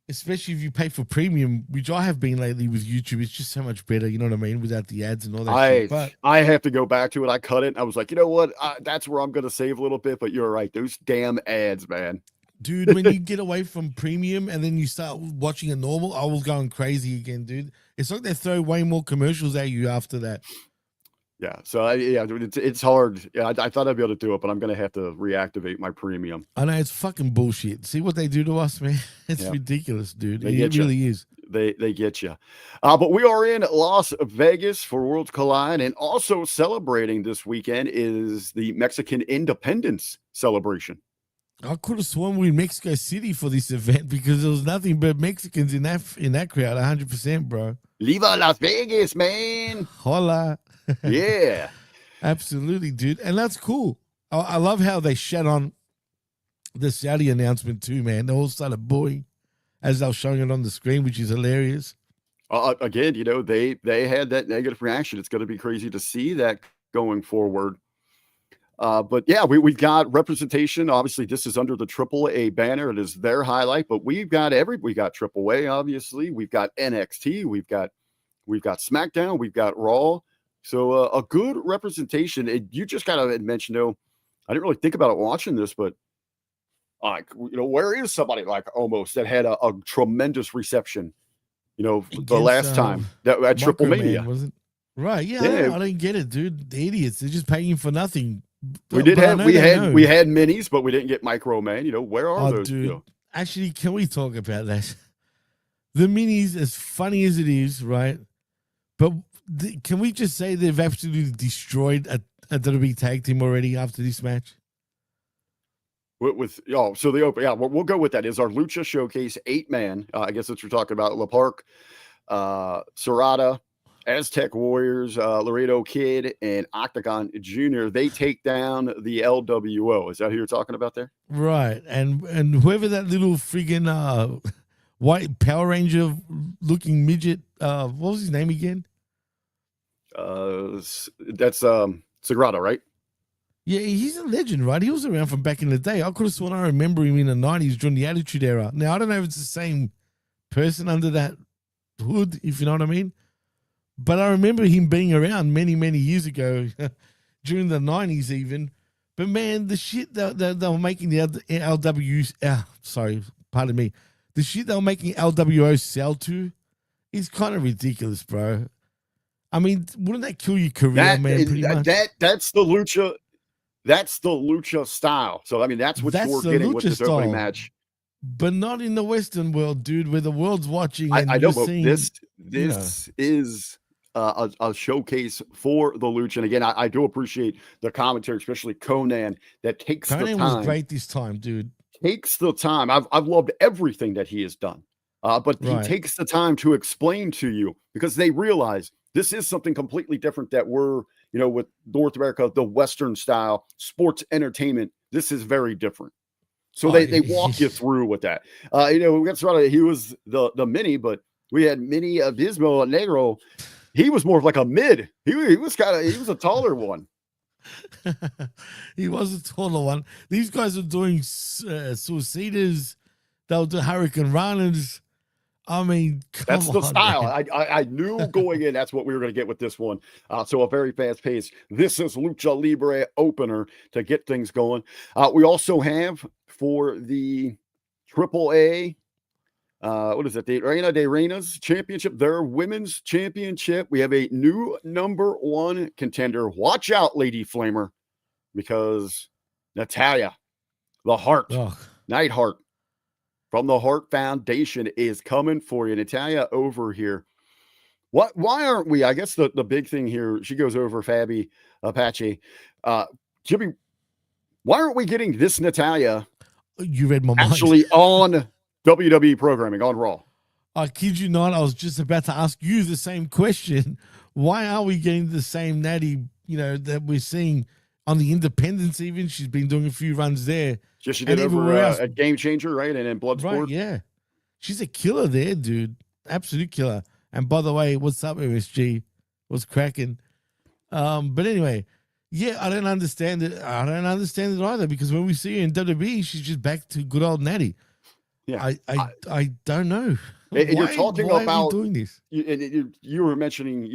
Especially if you pay for premium, which I have been lately with YouTube. It's just so much better, you know what I mean, without the ads and all that shit. But I have to go back to it. I cut it. I was like, you know what? That's where I'm going to save a little bit, but you're right. Those damn ads, man. Dude, when you get away from premium and then you start watching a normal, I was going crazy again, dude. It's like they throw way more commercials at you after that. Yeah. So it's hard. Yeah, I thought I'd be able to do it, but I'm going to have to reactivate my premium. I know it's fucking bullshit. See what they do to us, man? It's Yeah. ridiculous, dude. They It get ya. really is. They get you. But we are in Las Vegas for Worlds Collide, and also celebrating this weekend is the Mexican Independence celebration. I could have sworn we were in Mexico City for this event because there was nothing but Mexicans in that crowd, 100%, bro. Viva Las Vegas, man! Hola. Yeah. Absolutely, dude. And that's cool. I love how they shat on the Saudi announcement too, man. They all started booing as they were showing it on the screen, which is hilarious. Again, they had that negative reaction. It's going to be crazy to see that going forward. But yeah, we've got representation. Obviously, this is under the AAA banner. It is their highlight, but we got AAA, obviously. We've got NXT. We've got SmackDown. We've got Raw. So a good representation. You just got to mention, though, I didn't really think about it watching this, but where is somebody like Omos that had a tremendous reception? The last time that at Triple Mania, was it? Right? Yeah, Yeah. I don't get it, dude. The idiots, they're just paying for nothing. we had minis, but we didn't get Micro Man. Where are those? Dude. Actually, can we talk about that? The minis, as funny as it is, right? But can we just say they've absolutely destroyed a WWE tag team already after this match? So the open, we'll go with that. Is our Lucha Showcase 8-man? I guess that's what we're talking about. La Park, Serrata, Aztec Warriors, Laredo Kid, and Octagon Jr. They take down the LWO. Is that who you're talking about there? Right, and whoever that little friggin' white Power Ranger looking midget, what was his name again? That's Sagrada, right? Yeah, he's a legend, right? He was around from back in the day. I could have sworn I remember him in the 90s during the Attitude Era. Now, I don't know if it's the same person under that hood, if you know what I mean. But I remember him being around many, many years ago, during the 90s even. But, man, the shit that they were making the pardon me. The shit they were making LWO sell to is kind of ridiculous, bro. I mean, wouldn't that kill your career, man, pretty much? That's the Lucha. That's the Lucha style. So, I mean, that's what you're getting with this opening match. But not in the Western world, dude, where the world's watching. And I know, but this is a showcase for the Lucha. And again, I do appreciate the commentary, especially Conan, that takes the time. Conan was great this time, dude. Takes the time. I've loved everything that he has done. But he takes the time to explain to you because they realize this is something completely different that we're, with North America, the Western style sports entertainment. This is very different. So they walk you through with that. We got started. He was the mini, but we had Mini Abismo Negro. He was more of like a mid. He was a taller one. He was a taller one. These guys are doing suicidas. They'll do Hurricane Runners. I mean, that's the style. Man. I knew going in that's what we were going to get with this one. So a very fast pace. This is Lucha Libre opener to get things going. We also have for the AAA, what is it? The Reina de Reinas Championship, their women's championship. We have a new number one contender. Watch out, Lady Flamer, because Natalya, the Heart, Neidhart, from the Heart Foundation is coming for you. Natalya over here. Why aren't we? I guess the big thing here, she goes over Fabi Apache. Jimmy, why aren't we getting this Natalya? You read my mind. Actually on WWE programming on Raw. I kid you not. I was just about to ask you the same question. Why are we getting the same Natty, that we're seeing on the Independents even? She's been doing a few runs there. She did over a Game Changer, right? And then Bloodsport. Right, yeah. She's a killer there, dude. Absolute killer. And by the way, what's up, MSG? What's cracking? But anyway, yeah, I don't understand it. I don't understand it either because when we see her in WWE, she's just back to good old Natty. Yeah, I don't know. And you're talking about are we doing this. You were mentioning,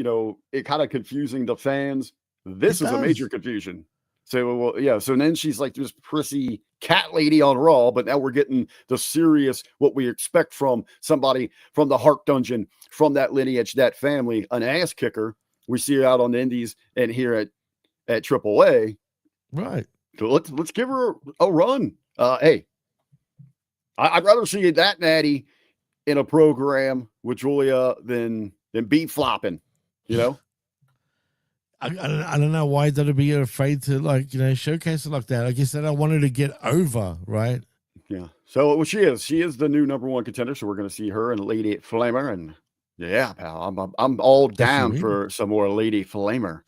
it kind of confusing the fans. This is a major confusion. So, so then she's like this prissy cat lady on Raw, but now we're getting the serious, what we expect from somebody from the Heart Dungeon, from that lineage, that family, an ass kicker. we see her out on the indies and here at AAA. Right. So let's give her a run. Hey, I'd rather see that natty in a program with Julia than beat flopping, you know? I don't know why they'd be afraid to, like, you know, showcase it like that. I guess they don't want her to get over, right? Yeah. So well, she is the new number one contender. So we're going to see her and Lady Flamer. And yeah, pal, I'm all down for some more Lady Flamer.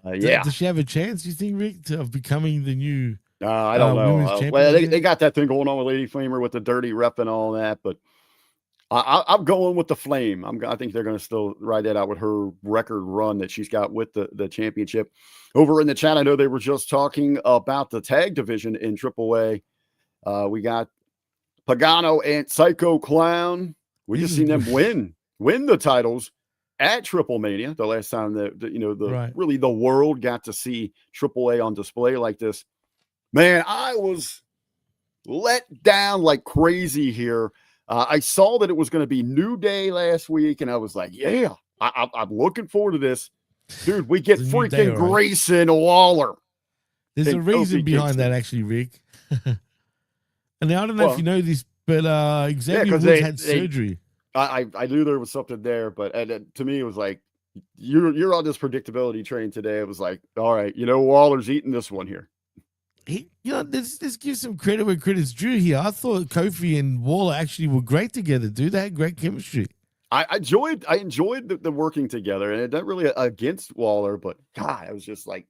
Yeah. Does she have a chance, you think, Rick, of becoming the new I don't know. champion? Well, they got that thing going on with Lady Flamer with the dirty rep and all that, but I'm going with the Flame. I think they're going to still ride that out with her record run that she's got with the championship. Over in the chat, I know they were just talking about the tag division in AAA. We got Pagano and Psycho Clown. We just seen them win the titles at Triple Mania. The last time really the world got to see AAA on display like this. Man, I was let down like crazy here. I saw that it was going to be New Day last week, and I was like, yeah, I'm looking forward to this. Dude, we get freaking Grayson Waller. There's a reason behind that, actually, Rick. And I don't know if you know this, but Xavier Woods had surgery. I knew there was something there, but to me, it was like, you're on this predictability train today. It was like, all right, Waller's eating this one here. Let's give some credit where credit's due here. I thought Kofi and Waller actually were great together, dude. They had great chemistry. I enjoyed the working together, and it's not really against Waller, but God, I was just like,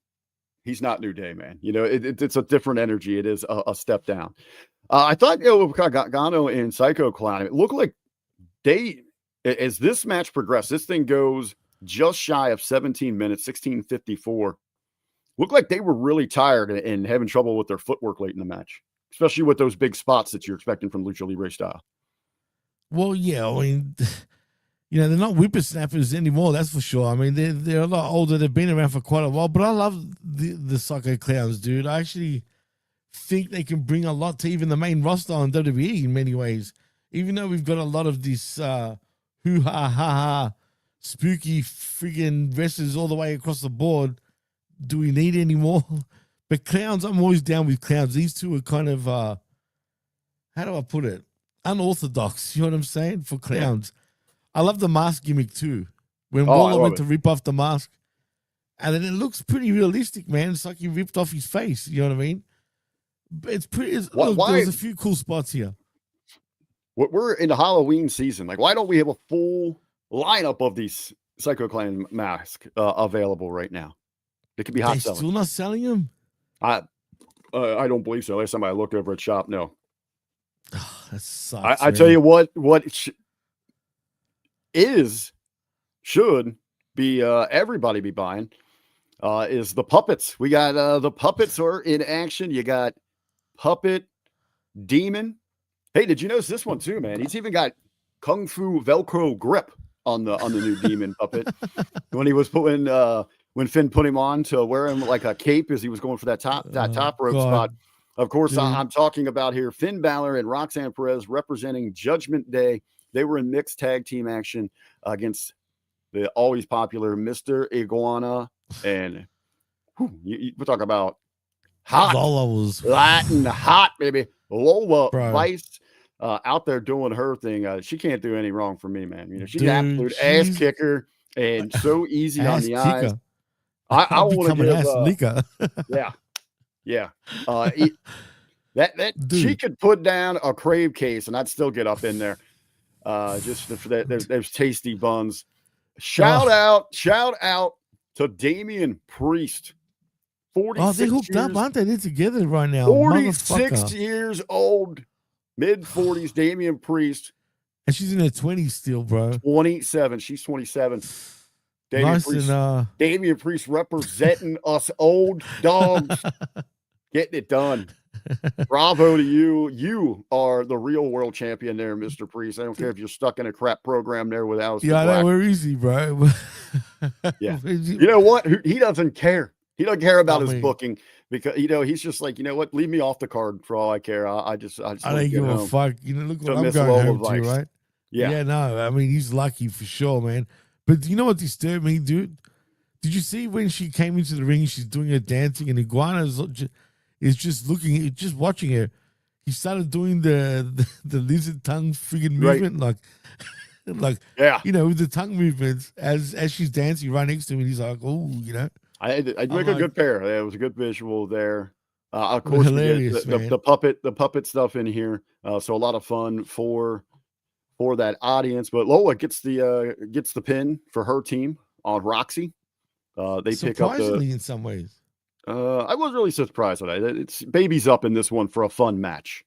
he's not New Day, man. It's a different energy. It is a step down. I thought Gano and Psycho Clown, it looked like as this match progressed, this thing goes just shy of 17 minutes, 16:54. Looked like they were really tired and having trouble with their footwork late in the match, especially with those big spots that you're expecting from Lucha Libre style. Well, yeah, I mean, they're not whippersnappers anymore, that's for sure. I mean, they're a lot older. They've been around for quite a while, but I love the Psycho Clowns, dude. I actually think they can bring a lot to even the main roster on WWE in many ways. Even though we've got a lot of this hoo-ha-ha-ha spooky friggin' wrestlers all the way across the board, do we need any more? But Clowns, I'm always down with Clowns. These two are kind of, how do I put it? Unorthodox, you know what I'm saying? For Clowns. I love the mask gimmick too. When Waller went to rip off the mask, and then it looks pretty realistic, man. It's like he ripped off his face, you know what I mean? But it's pretty, look, there's a few cool spots here. We're in the Halloween season. Like, why don't we have a full lineup of these Psycho Clan masks available right now? It could be hot selling. Still not selling them? I don't believe so. Last time I looked over at shop, no. Oh, that sucks. I tell you what should be everybody be buying is the puppets. We got the puppets are in action. You got Puppet Demon. Hey, did you notice this one too, man? He's even got Kung Fu Velcro grip on the new Demon puppet when he was putting when Finn put him on to wear him like a cape as he was going for that top rope spot. Of course, I'm talking about here Finn Balor and Roxanne Perez representing Judgment Day. They were in mixed tag team action against the always popular Mr. Iguana. And we're talking about hot. Lola was Latin hot, baby. Lola Vice out there doing her thing. She can't do any wrong for me, man. She's an absolute ass kicker and so easy on the eyes. I want to give yeah. That she could put down a Crave case and I'd still get up in there. Just for that, there's tasty buns. Shout out to Damian Priest. 46 they hooked up, aren't they? They're together right now. 46 years old, mid-40s. Damian Priest, and she's in her 20s still, bro. 27. She's 27. Damian Priest representing us old dogs, getting it done. Bravo to you. You are the real world champion there, Mr. Priest. I don't care if you're stuck in a crap program there with Alistair Black. I know, we're easy, bro. Yeah. You know what? He doesn't care. He doesn't care about his booking because, he's just like, you know what? Leave me off the card for all I care. I don't give a fuck. Look what I'm going home to, right? Yeah, no, I mean, he's lucky for sure, man. But you know what disturbed me, dude? Did you see when she came into the ring, she's doing her dancing, and Iguana is just looking, just watching her. He started doing the lizard tongue friggin' movement, like Yeah. with the tongue movements as she's dancing right next to him, and he's like, oh, I make a good pair. Yeah, it was a good visual there. Of Well, course, hilarious, we get man. the puppet stuff in here. So a lot of fun for that audience. But Lola gets the pin for her team on Roxy. They pick up Surprisingly, in some ways. I was really surprised with that. It's baby's up in this one for a fun match.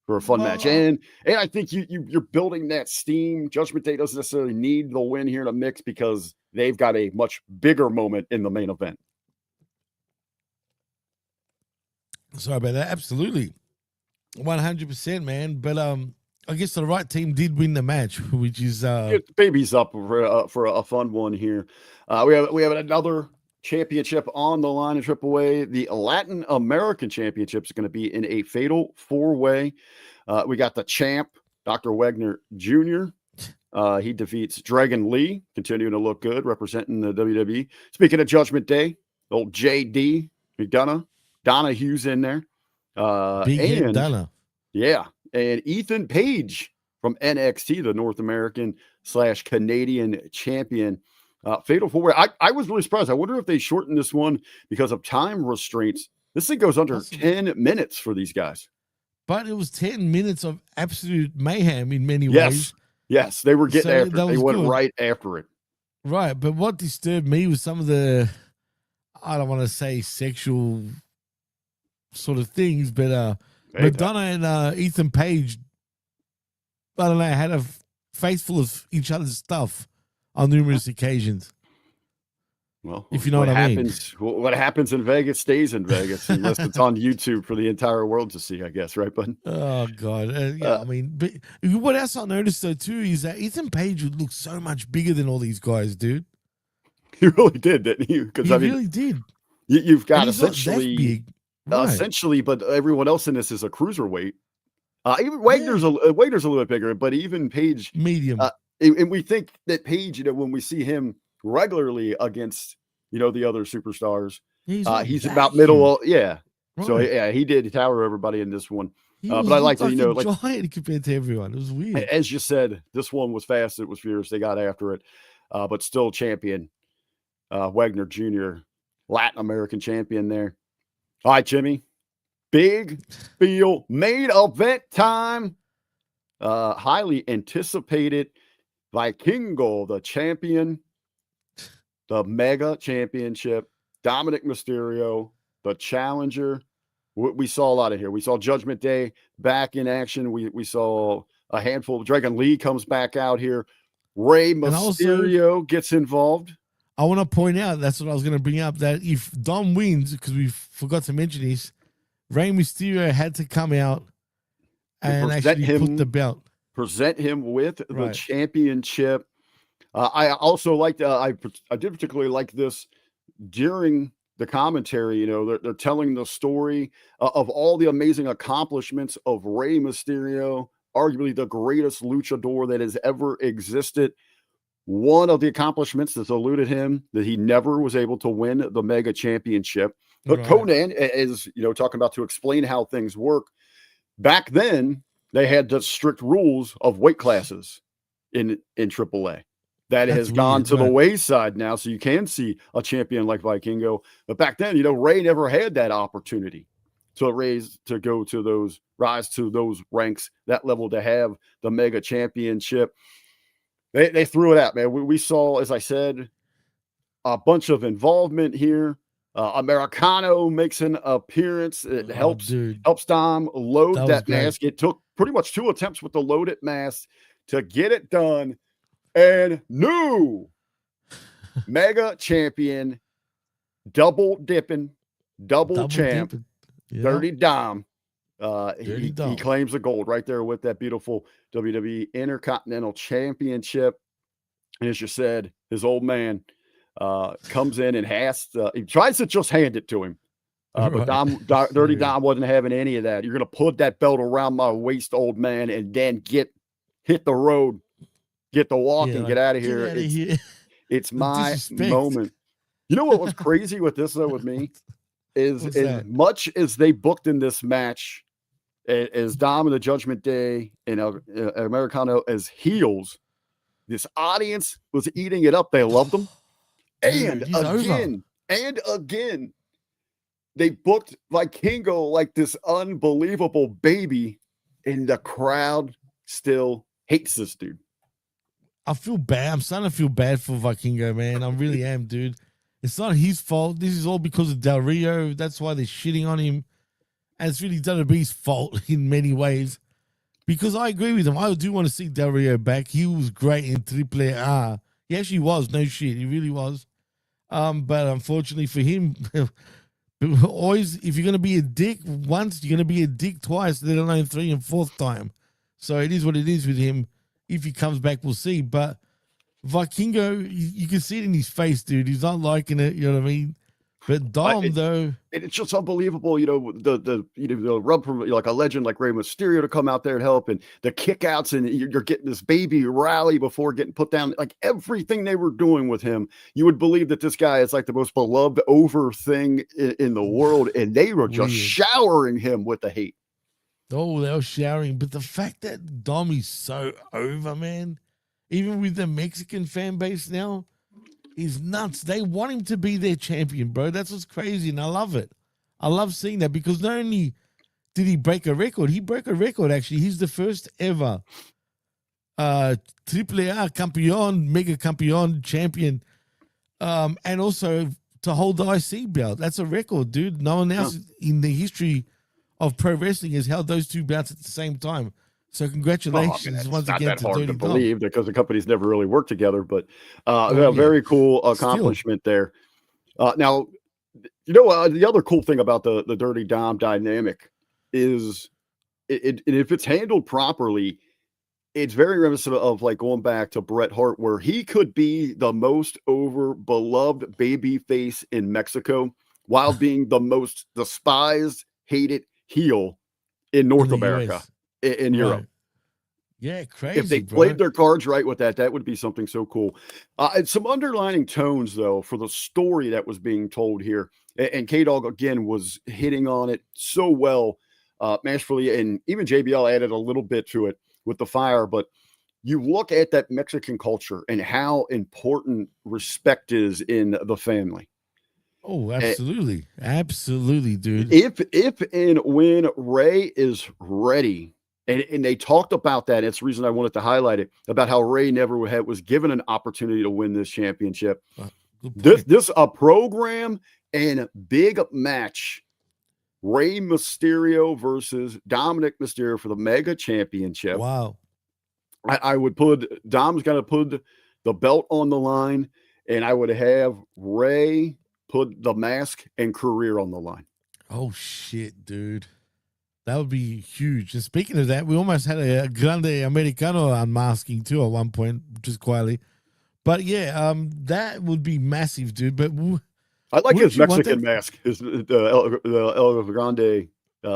And I think you're building that steam. Judgment Day doesn't necessarily need the win here in a mix because they've got a much bigger moment in the main event. Sorry about that. Absolutely, 100%, man. But I guess the right team did win the match, which is baby's up for a fun one here. We have another championship on the line in AAA. The Latin American Championship is going to be in a fatal 4-way. We got the champ, Dr. Wagner Jr. He defeats Dragon Lee, continuing to look good, representing the WWE. Speaking of Judgment Day, old JD McDonough, Donna Hughes in there. Big Donna. Yeah. And Ethan Page from NXT, the North American / Canadian champion. Fatal 4-way. I was really surprised. I wonder if they shortened this one because of time restraints. This thing goes under 10 minutes for these guys. But it was 10 minutes of absolute mayhem in many ways. Yes, they were getting after it. They went good. right after it. Right, but what disturbed me was some of the, I don't want to say sexual sort of things, but Madonna and Ethan Page, I don't know, had a face full of each other's stuff on numerous occasions. Well, if you know what I mean. What happens in Vegas stays in Vegas, unless it's on YouTube for the entire world to see, I guess, right, bud? Oh, God. I mean, but what else I noticed, though, too, is that Ethan Page would look so much bigger than all these guys, dude. He really did, didn't he? Because he really did. You've got essentially, big. Right. Essentially, but everyone else in this is a cruiserweight. Even Wagner's a little bit bigger, but even Page, medium. And we think that Page, when we see him regularly against, the other superstars, he's about middle. Yeah. Right. So yeah, he did tower everybody in this one. But I like that, like giant compared to everyone. It was weird. As you said, this one was fast. It was furious. They got after it, but still champion. Wagner Jr., Latin American champion there. All right, Jimmy. Big feel main event time. Highly anticipated. Vikingo, the champion, the mega championship, Dominic Mysterio, the challenger. We saw a lot of here. We saw Judgment Day back in action. We saw a handful of Dragon Lee comes back out here. Rey Mysterio gets involved. I want to point out, that's what I was going to bring up, that if Dom wins, because we forgot to mention this, Rey Mysterio had to come out and actually put the belt. Present him with the championship. I also liked, I did particularly like this during the commentary. They're telling the story of all the amazing accomplishments of Rey Mysterio, arguably the greatest luchador that has ever existed. One of the accomplishments that's eluded him, that he never was able to win the mega championship. But Conan is, talking about to explain how things work. Back then, they had the strict rules of weight classes in AAA. That's has gone to the wayside now, so you can see a champion like Vikingo. But back then, Rey never had that opportunity to rise to those ranks, that level, to have the mega championship. They threw it out, man. We saw, as I said, a bunch of involvement here. Americano makes an appearance. It helps Dom load that mask. It took pretty much 2 attempts with the loaded mask to get it done. And new mega champion, double dipping, double champ, dipping. Yeah. Dirty Dom. He claims the gold right there with that beautiful WWE Intercontinental Championship. And as you said, his old man comes in and he tries to just hand it to him. But Dirty Dom wasn't having any of that. You're going to put that belt around my waist, old man, and then hit the road, get the walk, and get out of here. It's The my disrespect. moment. You know what was crazy with this though with me is What's as that? much as they booked in this match as Dom and the Judgment Day and Americano as heels, this audience was eating it up. They loved them. Dude, And he's over. again, they booked Vikingo like this unbelievable baby, and the crowd still hates this dude. I feel bad. I'm starting to feel bad for Vikingo, man. I really am, dude. It's not his fault. This is all because of Del Rio. That's why they're shitting on him. And it's really WWE's fault in many ways. Because I agree with him. I do want to see Del Rio back. He was great in AAA. He actually was. No shit. He really was. But unfortunately for him, always, if you're going to be a dick once, you're going to be a dick twice, let alone 3 and 4th time. So it is what it is with him. If he comes back, we'll see. But Vikingo, you can see it in his face, dude. He's not liking it. You know what I mean? But Dom, though, and it's just unbelievable, the rub from like a legend like Rey Mysterio to come out there and help, and the kickouts, and you're getting this baby rally before getting put down. Like everything they were doing with him, you would believe that this guy is like the most beloved over thing in the world, and they were just showering him with the hate. Oh, they were showering. But the fact that Dom is so over, man, even with the Mexican fan base now, is nuts. They want him to be their champion, bro. That's what's crazy, and I love it. I love seeing that because not only did he break a record, he broke a record, actually. He's the first ever AAA campeon, mega campeon champion, and also to hold the IC belt. That's a record, dude. No one else in the history of pro wrestling has held those 2 belts at the same time. So congratulations once again not that hard to Dirty believe Dom. because the companies never really worked together, but a very cool accomplishment there. Now, the other cool thing about the Dirty Dom dynamic is if it's handled properly, it's very reminiscent of like going back to Bret Hart, where he could be the most beloved baby face in Mexico while being the most despised, hated heel in North America. US. In Europe. Right. Yeah, crazy. If they played their cards right with that would be something so cool. And some underlining tones, though, for the story that was being told here. And K-Dog, again, was hitting on it so well, masterfully. And even JBL added a little bit to it with the fire. But you look at that Mexican culture and how important respect is in the family. Oh, absolutely. Absolutely, dude. If and when Rey is ready, and they talked about that, it's the reason I wanted to highlight it, about how Rey never was given an opportunity to win this championship. This a program and big match. Rey Mysterio versus Dominic Mysterio for the Mega Championship. Wow. I would put, Dom's got to put the belt on the line, and I would have Rey put the mask and career on the line. Oh, shit, dude. That would be huge. And speaking of that, we almost had a Grande Americano unmasking too at one point, just quietly. But yeah, that would be massive, dude. But I like his Mexican mask, his El Grande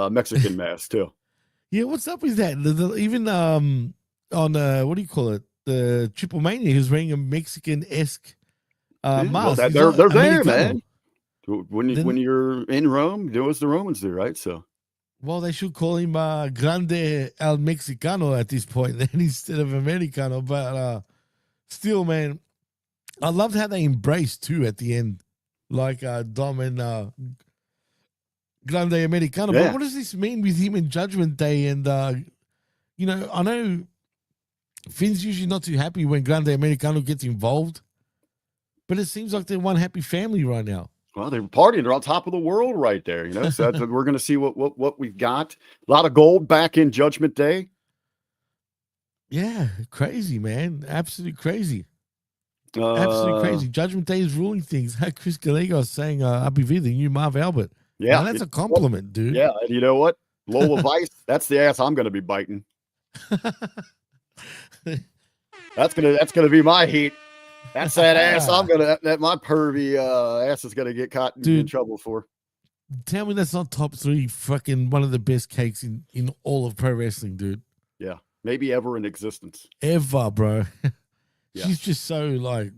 Mexican mask too. Yeah, what's up with that? Even on what do you call it? The Triple Mania, who's wearing a Mexican-esque mask. Well, they're there, man. When you're in Rome, do as the Romans do, right? So. Well, they should call him Grande El Mexicano at this point then instead of Americano. But still, man, I loved how they embraced too at the end, like Dom and Grande Americano. Yeah. But what does this mean with him in Judgment Day? And, I know Finn's usually not too happy when Grande Americano gets involved, but it seems like they're one happy family right now. Well, they're partying. They're on top of the world right there, So we're going to see what we've got. A lot of gold back in Judgment Day. Yeah, crazy, man. Absolutely crazy. Absolutely crazy. Judgment Day is ruling things. Chris Gallegos saying RBV, the new Marv Albert. Yeah. Now, that's a compliment, dude. Yeah, and you know what? Lola Vice, that's the ass I'm going to be biting. That's gonna be my heat. That's that ass. That my pervy ass is gonna get caught in trouble for. Tell me that's not top 3 fucking one of the best cakes in all of pro wrestling, dude. Yeah, maybe ever in existence. Ever, bro. Yeah. She's just so like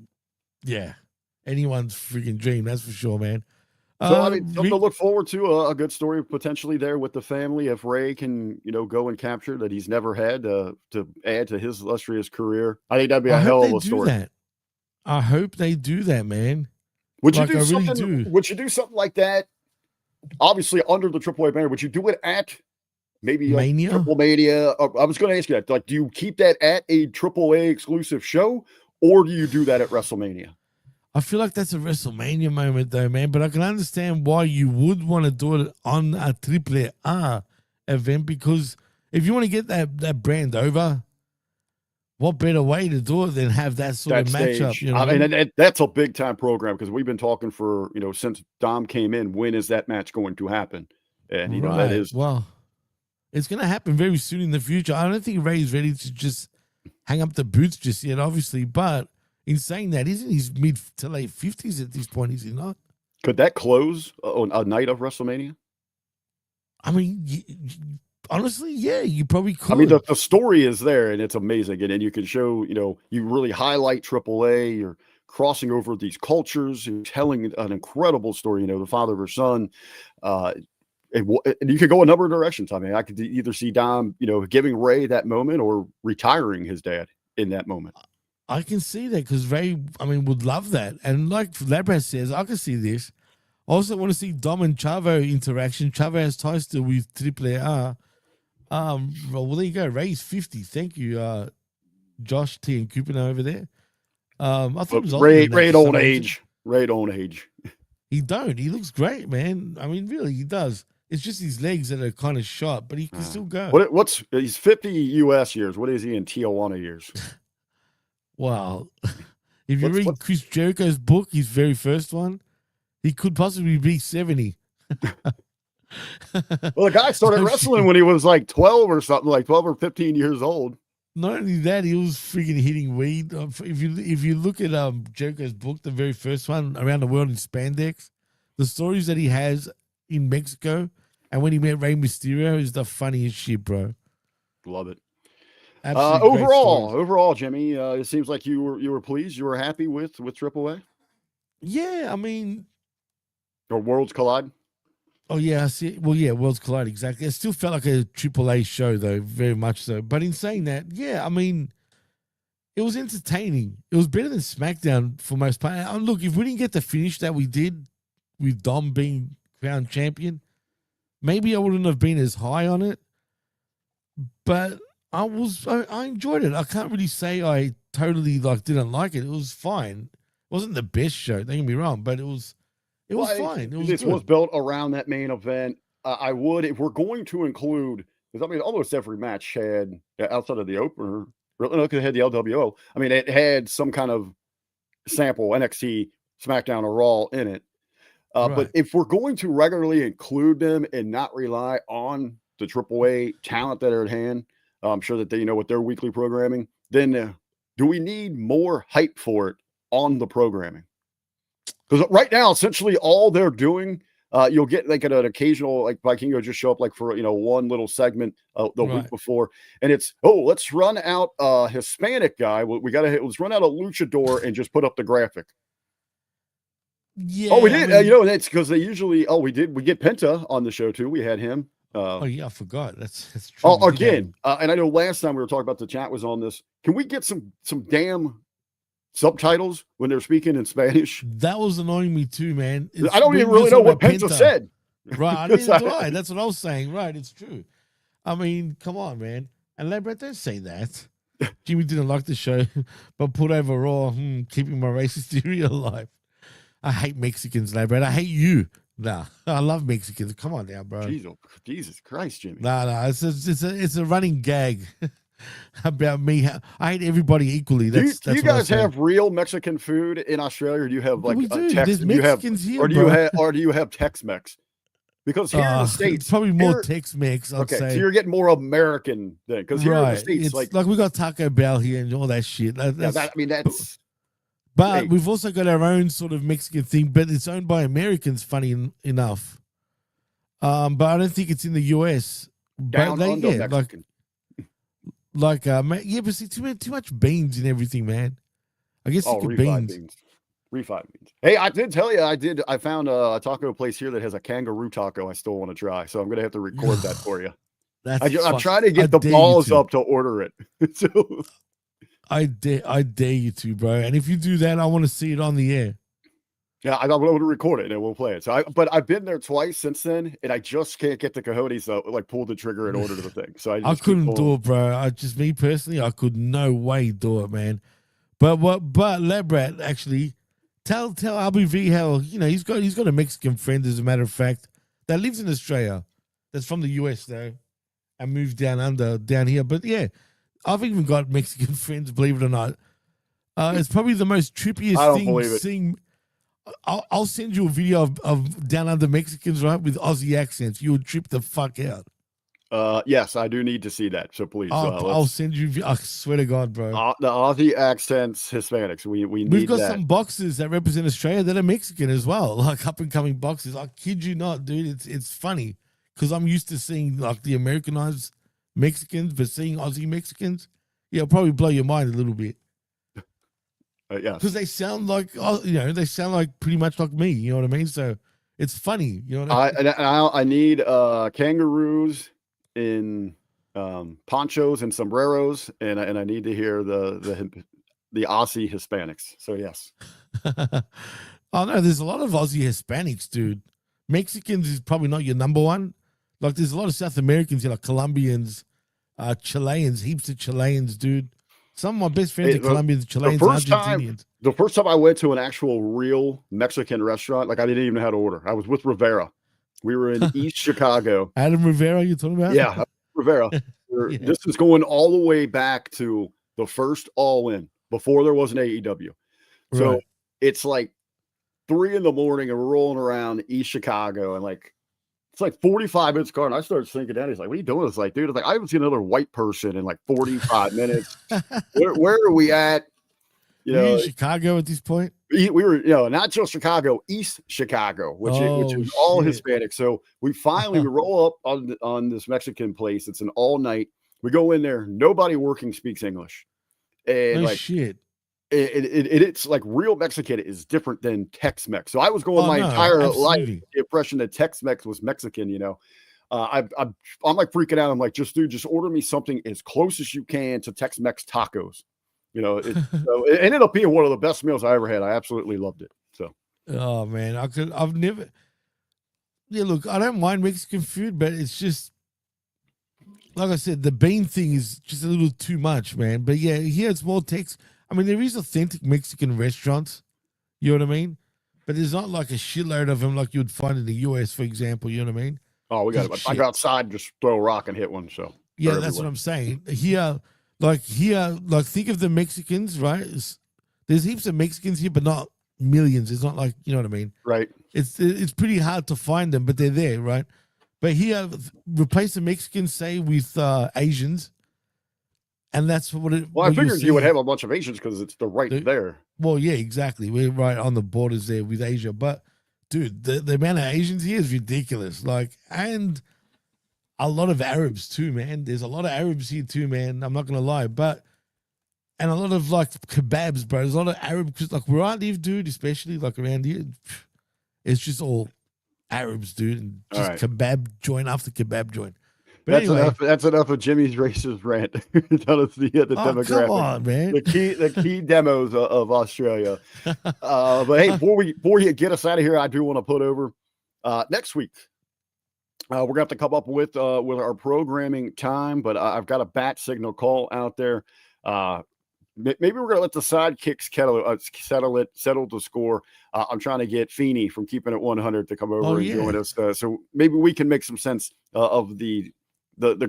Yeah, anyone's freaking dream, that's for sure, man. So, I mean, something to look forward to, a good story potentially there with the family if Ray can, go and capture that he's never had to add to his illustrious career. I think that'd be a hell of a story. I hope they do that, man. Would you do something? Would you do something like that? Obviously, under the AAA banner, would you do it at maybe Mania? Triple Mania? I was going to ask you that. Like, do you keep that at a AAA exclusive show, or do you do that at WrestleMania? I feel like that's a WrestleMania moment, though, man. But I can understand why you would want to do it on a AAA event, because if you want to get that brand over, what better way to do it than have that sort of matchup? You know, I mean, that's a big time program, because we've been talking for since Dom came in. When is that match going to happen? And that is it's going to happen very soon in the future. I don't think Ray's ready to just hang up the boots just yet, obviously, but. In saying that, isn't he mid to late 50s at this point? Is he not? Could that close on a night of WrestleMania? I mean, honestly, yeah, you probably could. I mean, the story is there, and it's amazing. And then you can show, you really highlight AAA. You're crossing over these cultures. You're telling an incredible story, the father of her son. And you could go a number of directions. I mean, I could either see Dom, giving Ray that moment or retiring his dad in that moment. I can see that, because Ray, would love that. And like Labrat says, I can see this. I also want to see Dom and Chavo interaction. Chavo has ties still with AAA. Well, there you go. Ray's 50. Thank you, Josh T and Cooper over there. I thought it was Ray don't age. Ray don't age. He don't. He looks great, man. I mean, really, he does. It's just his legs that are kind of shot, but he can still go. He's 50 US years. What is he in Tijuana years? Wow. If you read Chris Jericho's book, his very first one, he could possibly be 70. Well, the guy started wrestling when he was like 12 or something, like 12 or 15 years old. Not only that, he was freaking hitting weed. If you look at Jericho's book, the very first one, Around the World in Spandex, the stories that he has in Mexico and when he met Rey Mysterio is the funniest shit, bro. Love it. Overall, Jimmy, it seems like you were pleased. You were happy with AAA. Yeah, I mean, or Worlds Collide. Oh yeah, I see. Well, yeah, Worlds Collide, exactly. It still felt like a AAA show, though, very much so. But in saying that, yeah, I mean, it was entertaining. It was better than SmackDown for most part. And look, if we didn't get the finish that we did with Dom being crowned champion, maybe I wouldn't have been as high on it. But I enjoyed it. I can't really say I totally didn't like it. It was fine. It wasn't the best show, don't get me wrong, but it was fine. This was built around that main event. I would, if we're going to include, because I mean, almost every match had, outside of the opener, look, it had the LWO. I mean, it had some kind of sample NXT, SmackDown, or Raw in it. Right. But if we're going to regularly include them and not rely on the AAA talent that are at hand, I'm sure that they know what their weekly programming, then do we need more hype for it on the programming? Because right now, essentially all they're doing, you'll get like an occasional, like Vikingo just show up like for, one little segment the week before. And it's, let's run out a Hispanic guy. Let's run out a luchador and just put up the graphic. Yeah. We did. That's because they usually, we get Penta on the show too. We had him. I forgot. That's true. Again, and I know last time we were talking about, the chat was on this. Can we get some damn subtitles when they're speaking in Spanish? That was annoying me too, man. I don't even really know what Penta said. Right, I didn't lie. That's what I was saying. Right, it's true. I mean, come on, man. And Labrat, don't say that. Jimmy didn't like the show, but put over Raw, keeping my racist theory alive. I hate Mexicans, Labrat. I hate you. Nah, I love Mexicans. Come on now, bro. Jesus Christ, Jimmy. Nah, it's a running gag about me. I hate everybody equally. Do you guys have real Mexican food in Australia, or do you have like a Tex? Or do you have Tex-Mex? Because here in the States, it's probably more Tex-Mex. I'd say. So you're getting more American then, because here in the States, it's like we got Taco Bell here and all that shit. That's. But we've also got our own sort of Mexican thing, but it's owned by Americans, funny enough. But I don't think it's in the US. Down under Mexican. But see, too much beans and everything, man. I guess you could beans. Refried beans. Hey, I did tell you I found a taco place here that has a kangaroo taco I still want to try. So I'm going to have to record that for you. I'm trying to get the balls up to order it. So I dare you to, bro. And if you do that, I want to see it on the air. Yeah, I'm going to record it and we'll play it. But I've been there twice since then, and I just can't get the cojones to like pull the trigger and order the thing. So I couldn't do it, bro. Me personally, I could no way do it, man. But Lebrat actually tell RBV how he's got a Mexican friend, as a matter of fact, that lives in Australia, that's from the US though, and moved down here. But yeah, I've even got Mexican friends, believe it or not. It's probably the most trippiest thing seeing. I'll send you a video of down under Mexicans, right, with Aussie accents. You would trip the fuck out. Yes, I do need to see that. So please, I'll send you. I swear to God, bro. The Aussie accents, Hispanics. We've got some boxers that represent Australia that are Mexican as well, like up and coming boxers. I kid you not, dude. It's funny because I'm used to seeing like the Americanized Mexicans, but seeing Aussie Mexicans, it'll probably blow your mind a little bit. Yeah, because they sound like they sound like pretty much like me. You know what I mean? So it's funny. You know what I mean? I need kangaroos in ponchos and sombreros, and I need to hear the Aussie Hispanics. So yes. Oh no, there's a lot of Aussie Hispanics, dude. Mexicans is probably not your number one. Like there's a lot of South Americans, like Colombians, Chileans, heaps of Chileans, dude. Some of my best friends are Colombians, Chileans, Argentinians. The first time I went to an actual real Mexican restaurant, like I didn't even know how to order. I was with Rivera. We were in East Chicago. Adam Rivera, you talking about? Yeah, Rivera. Yeah. This is going all the way back to the first All In before there was an AEW. So right. It's like 3 a.m. and we're rolling around East Chicago, and like it's like 45 minutes car. And I started thinking down. He's like, "What are you doing?" It's like, dude, it's like I haven't seen another white person in like 45 minutes. Where are we at? In Chicago at this point? We were, not just Chicago, East Chicago, which is all Hispanic. So we finally roll up on this Mexican place. It's an all night. We go in there. Nobody working speaks English, and shit. It's like real Mexican is different than Tex-Mex. So I was going entire life with the impression that Tex-Mex was Mexican. I'm like freaking out. I'm like, just order me something as close as you can to Tex-Mex tacos. So it ended up being one of the best meals I ever had. I absolutely loved it. So, oh man, I've never. Yeah, look, I don't mind Mexican food, but it's just like I said, the bean thing is just a little too much, man. But yeah, here it's more Tex. I mean, there is authentic Mexican restaurants. You know what I mean? But there's not like a shitload of them like you would find in the US, for example. You know what I mean? Oh, we got it. I go outside and just throw a rock and hit one. So yeah, that's what I'm saying. Here, think of the Mexicans, right? There's heaps of Mexicans here, but not millions. It's not like, you know what I mean? Right. It's pretty hard to find them, but they're there, right? But here, replace the Mexicans, say, with Asians, and that's what it. Well, I figured you would have a bunch of Asians because it's there. Well, yeah, exactly. We're right on the borders there with Asia, but dude, the amount of Asians here is ridiculous. Like, and a lot of Arabs too, man. There's a lot of Arabs here too, man. I'm not gonna lie, and a lot of like kebabs, bro. There's a lot of Arab, cause like where I live, dude, especially like around here, it's just all Arabs, dude, and just kebab joint after kebab joint. But that's enough of Jimmy's racist rant. Tell us the demographic. Come on, man. The key demos of Australia. But hey, before you get us out of here, I do want to put over next week. We're gonna have to come up with our programming time, but I've got a bat signal call out there. Maybe we're gonna let the sidekicks settle the score. I'm trying to get Feeney from Keeping It 100 to come over and join us, so maybe we can make some sense of the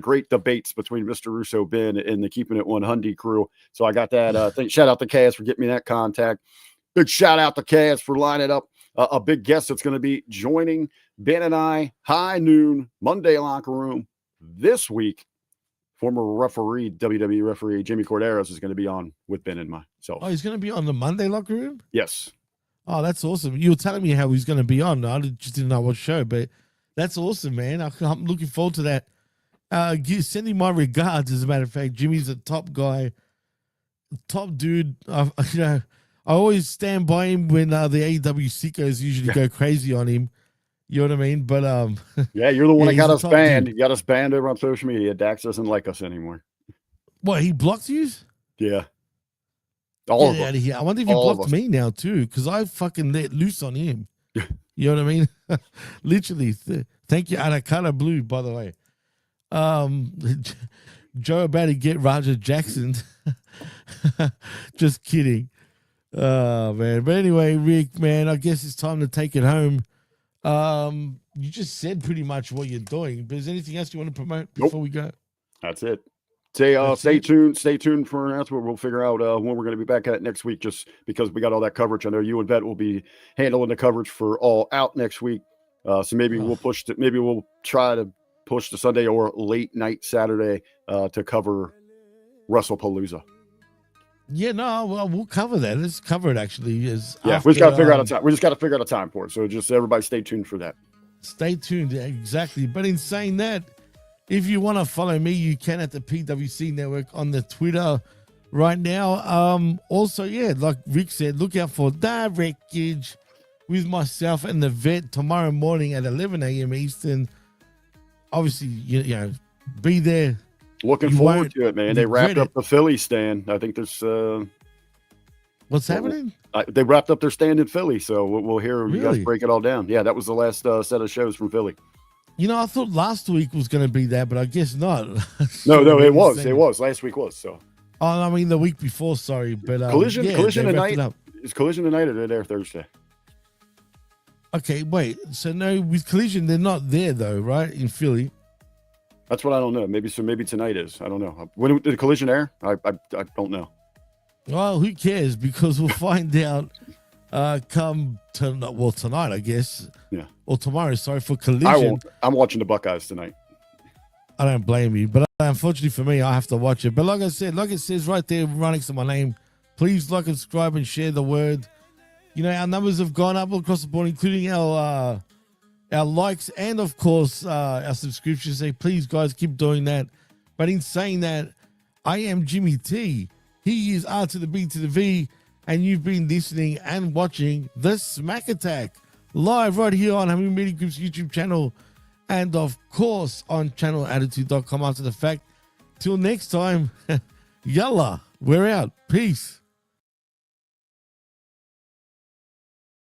great debates between Mr. Russo, Ben, and the Keeping It 100 crew. So I got that. Shout out to Kaz for getting me that contact. Big shout out to Kaz for lining up a big guest that's going to be joining Ben and I high noon Monday locker room this week. Former referee, WWE referee Jimmy Corderas is going to be on with Ben and myself. Oh, he's going to be on the Monday locker room? Yes. Oh, that's awesome. You were telling me how he's going to be on. I just didn't know what show, but that's awesome, man. I'm looking forward to that. Sending my regards, as a matter of fact. Jimmy's a top guy, top dude. I always stand by him when the AEW sickos usually go crazy on him. You know what I mean? But yeah, you're the one that he's got a us top banned. dude. You got us banned over on social media. Dax doesn't like us anymore. What, he blocked you? Yeah. All Get of out us. of here. I wonder if he All of blocked us. me now too, because I fucking let loose on him. You know what I mean? Literally. Thank you, Anakata Blue, by the way. Joe about to get Roger Jackson. Just kidding. Oh man. But anyway, Rick, man, I guess it's time to take it home. You just said pretty much what you're doing, but is there anything else you want to promote before we go? That's it. Stay tuned. Stay tuned for an announcement. We'll figure out when we're going to be back at next week, just because we got all that coverage. I know you and Vet will be handling the coverage for All Out next week. So maybe we'll push it. Maybe we'll try to push the Sunday or late night Saturday to cover WrestlePalooza. Yeah, no, well, we'll cover that. Let's cover it actually. We just got to figure out a time. We just got to figure out a time for it. So just everybody stay tuned for that. Stay tuned, exactly. But in saying that, if you want to follow me, you can at the PWC Network on the Twitter right now. Also, yeah, like Rick said, look out for Direct Gauge with myself and the Vet tomorrow morning at 11 a.m. Eastern. Obviously, you know, be there. Looking forward to it, man. They wrapped up the Philly stand. I think there's what's happening? They wrapped up their stand in Philly, so we'll hear you Really? guys break it all down. Yeah, that was the last set of shows from Philly. You know, I thought last week was going to be that, but I guess not. No, it was. It was. Last week was. So. Oh, I mean the week before. Sorry, but Collision tonight. Up. Is Collision tonight or they're there Thursday? Okay, wait. So no, with Collision, they're not there though, right? In Philly. That's what I don't know. Maybe tonight is. I don't know. When did Collision air? I don't know. Well, who cares? Because we'll find out tonight, I guess. Yeah. Or tomorrow, sorry, for Collision. I won't. I'm watching the Buckeyes tonight. I don't blame you. But unfortunately for me, I have to watch it. But like I said, like it says right there, right next to my name, please like and subscribe and share the word. You know, our numbers have gone up across the board, including our likes and, of course, our subscriptions. So please, guys, keep doing that. But in saying that, I am Jimmy T. He is R to the B to the V. And you've been listening and watching the SmackAttack live right here on Hamin Media Group's YouTube channel. And, of course, on channelattitude.com after the fact. Till next time, yalla, we're out. Peace.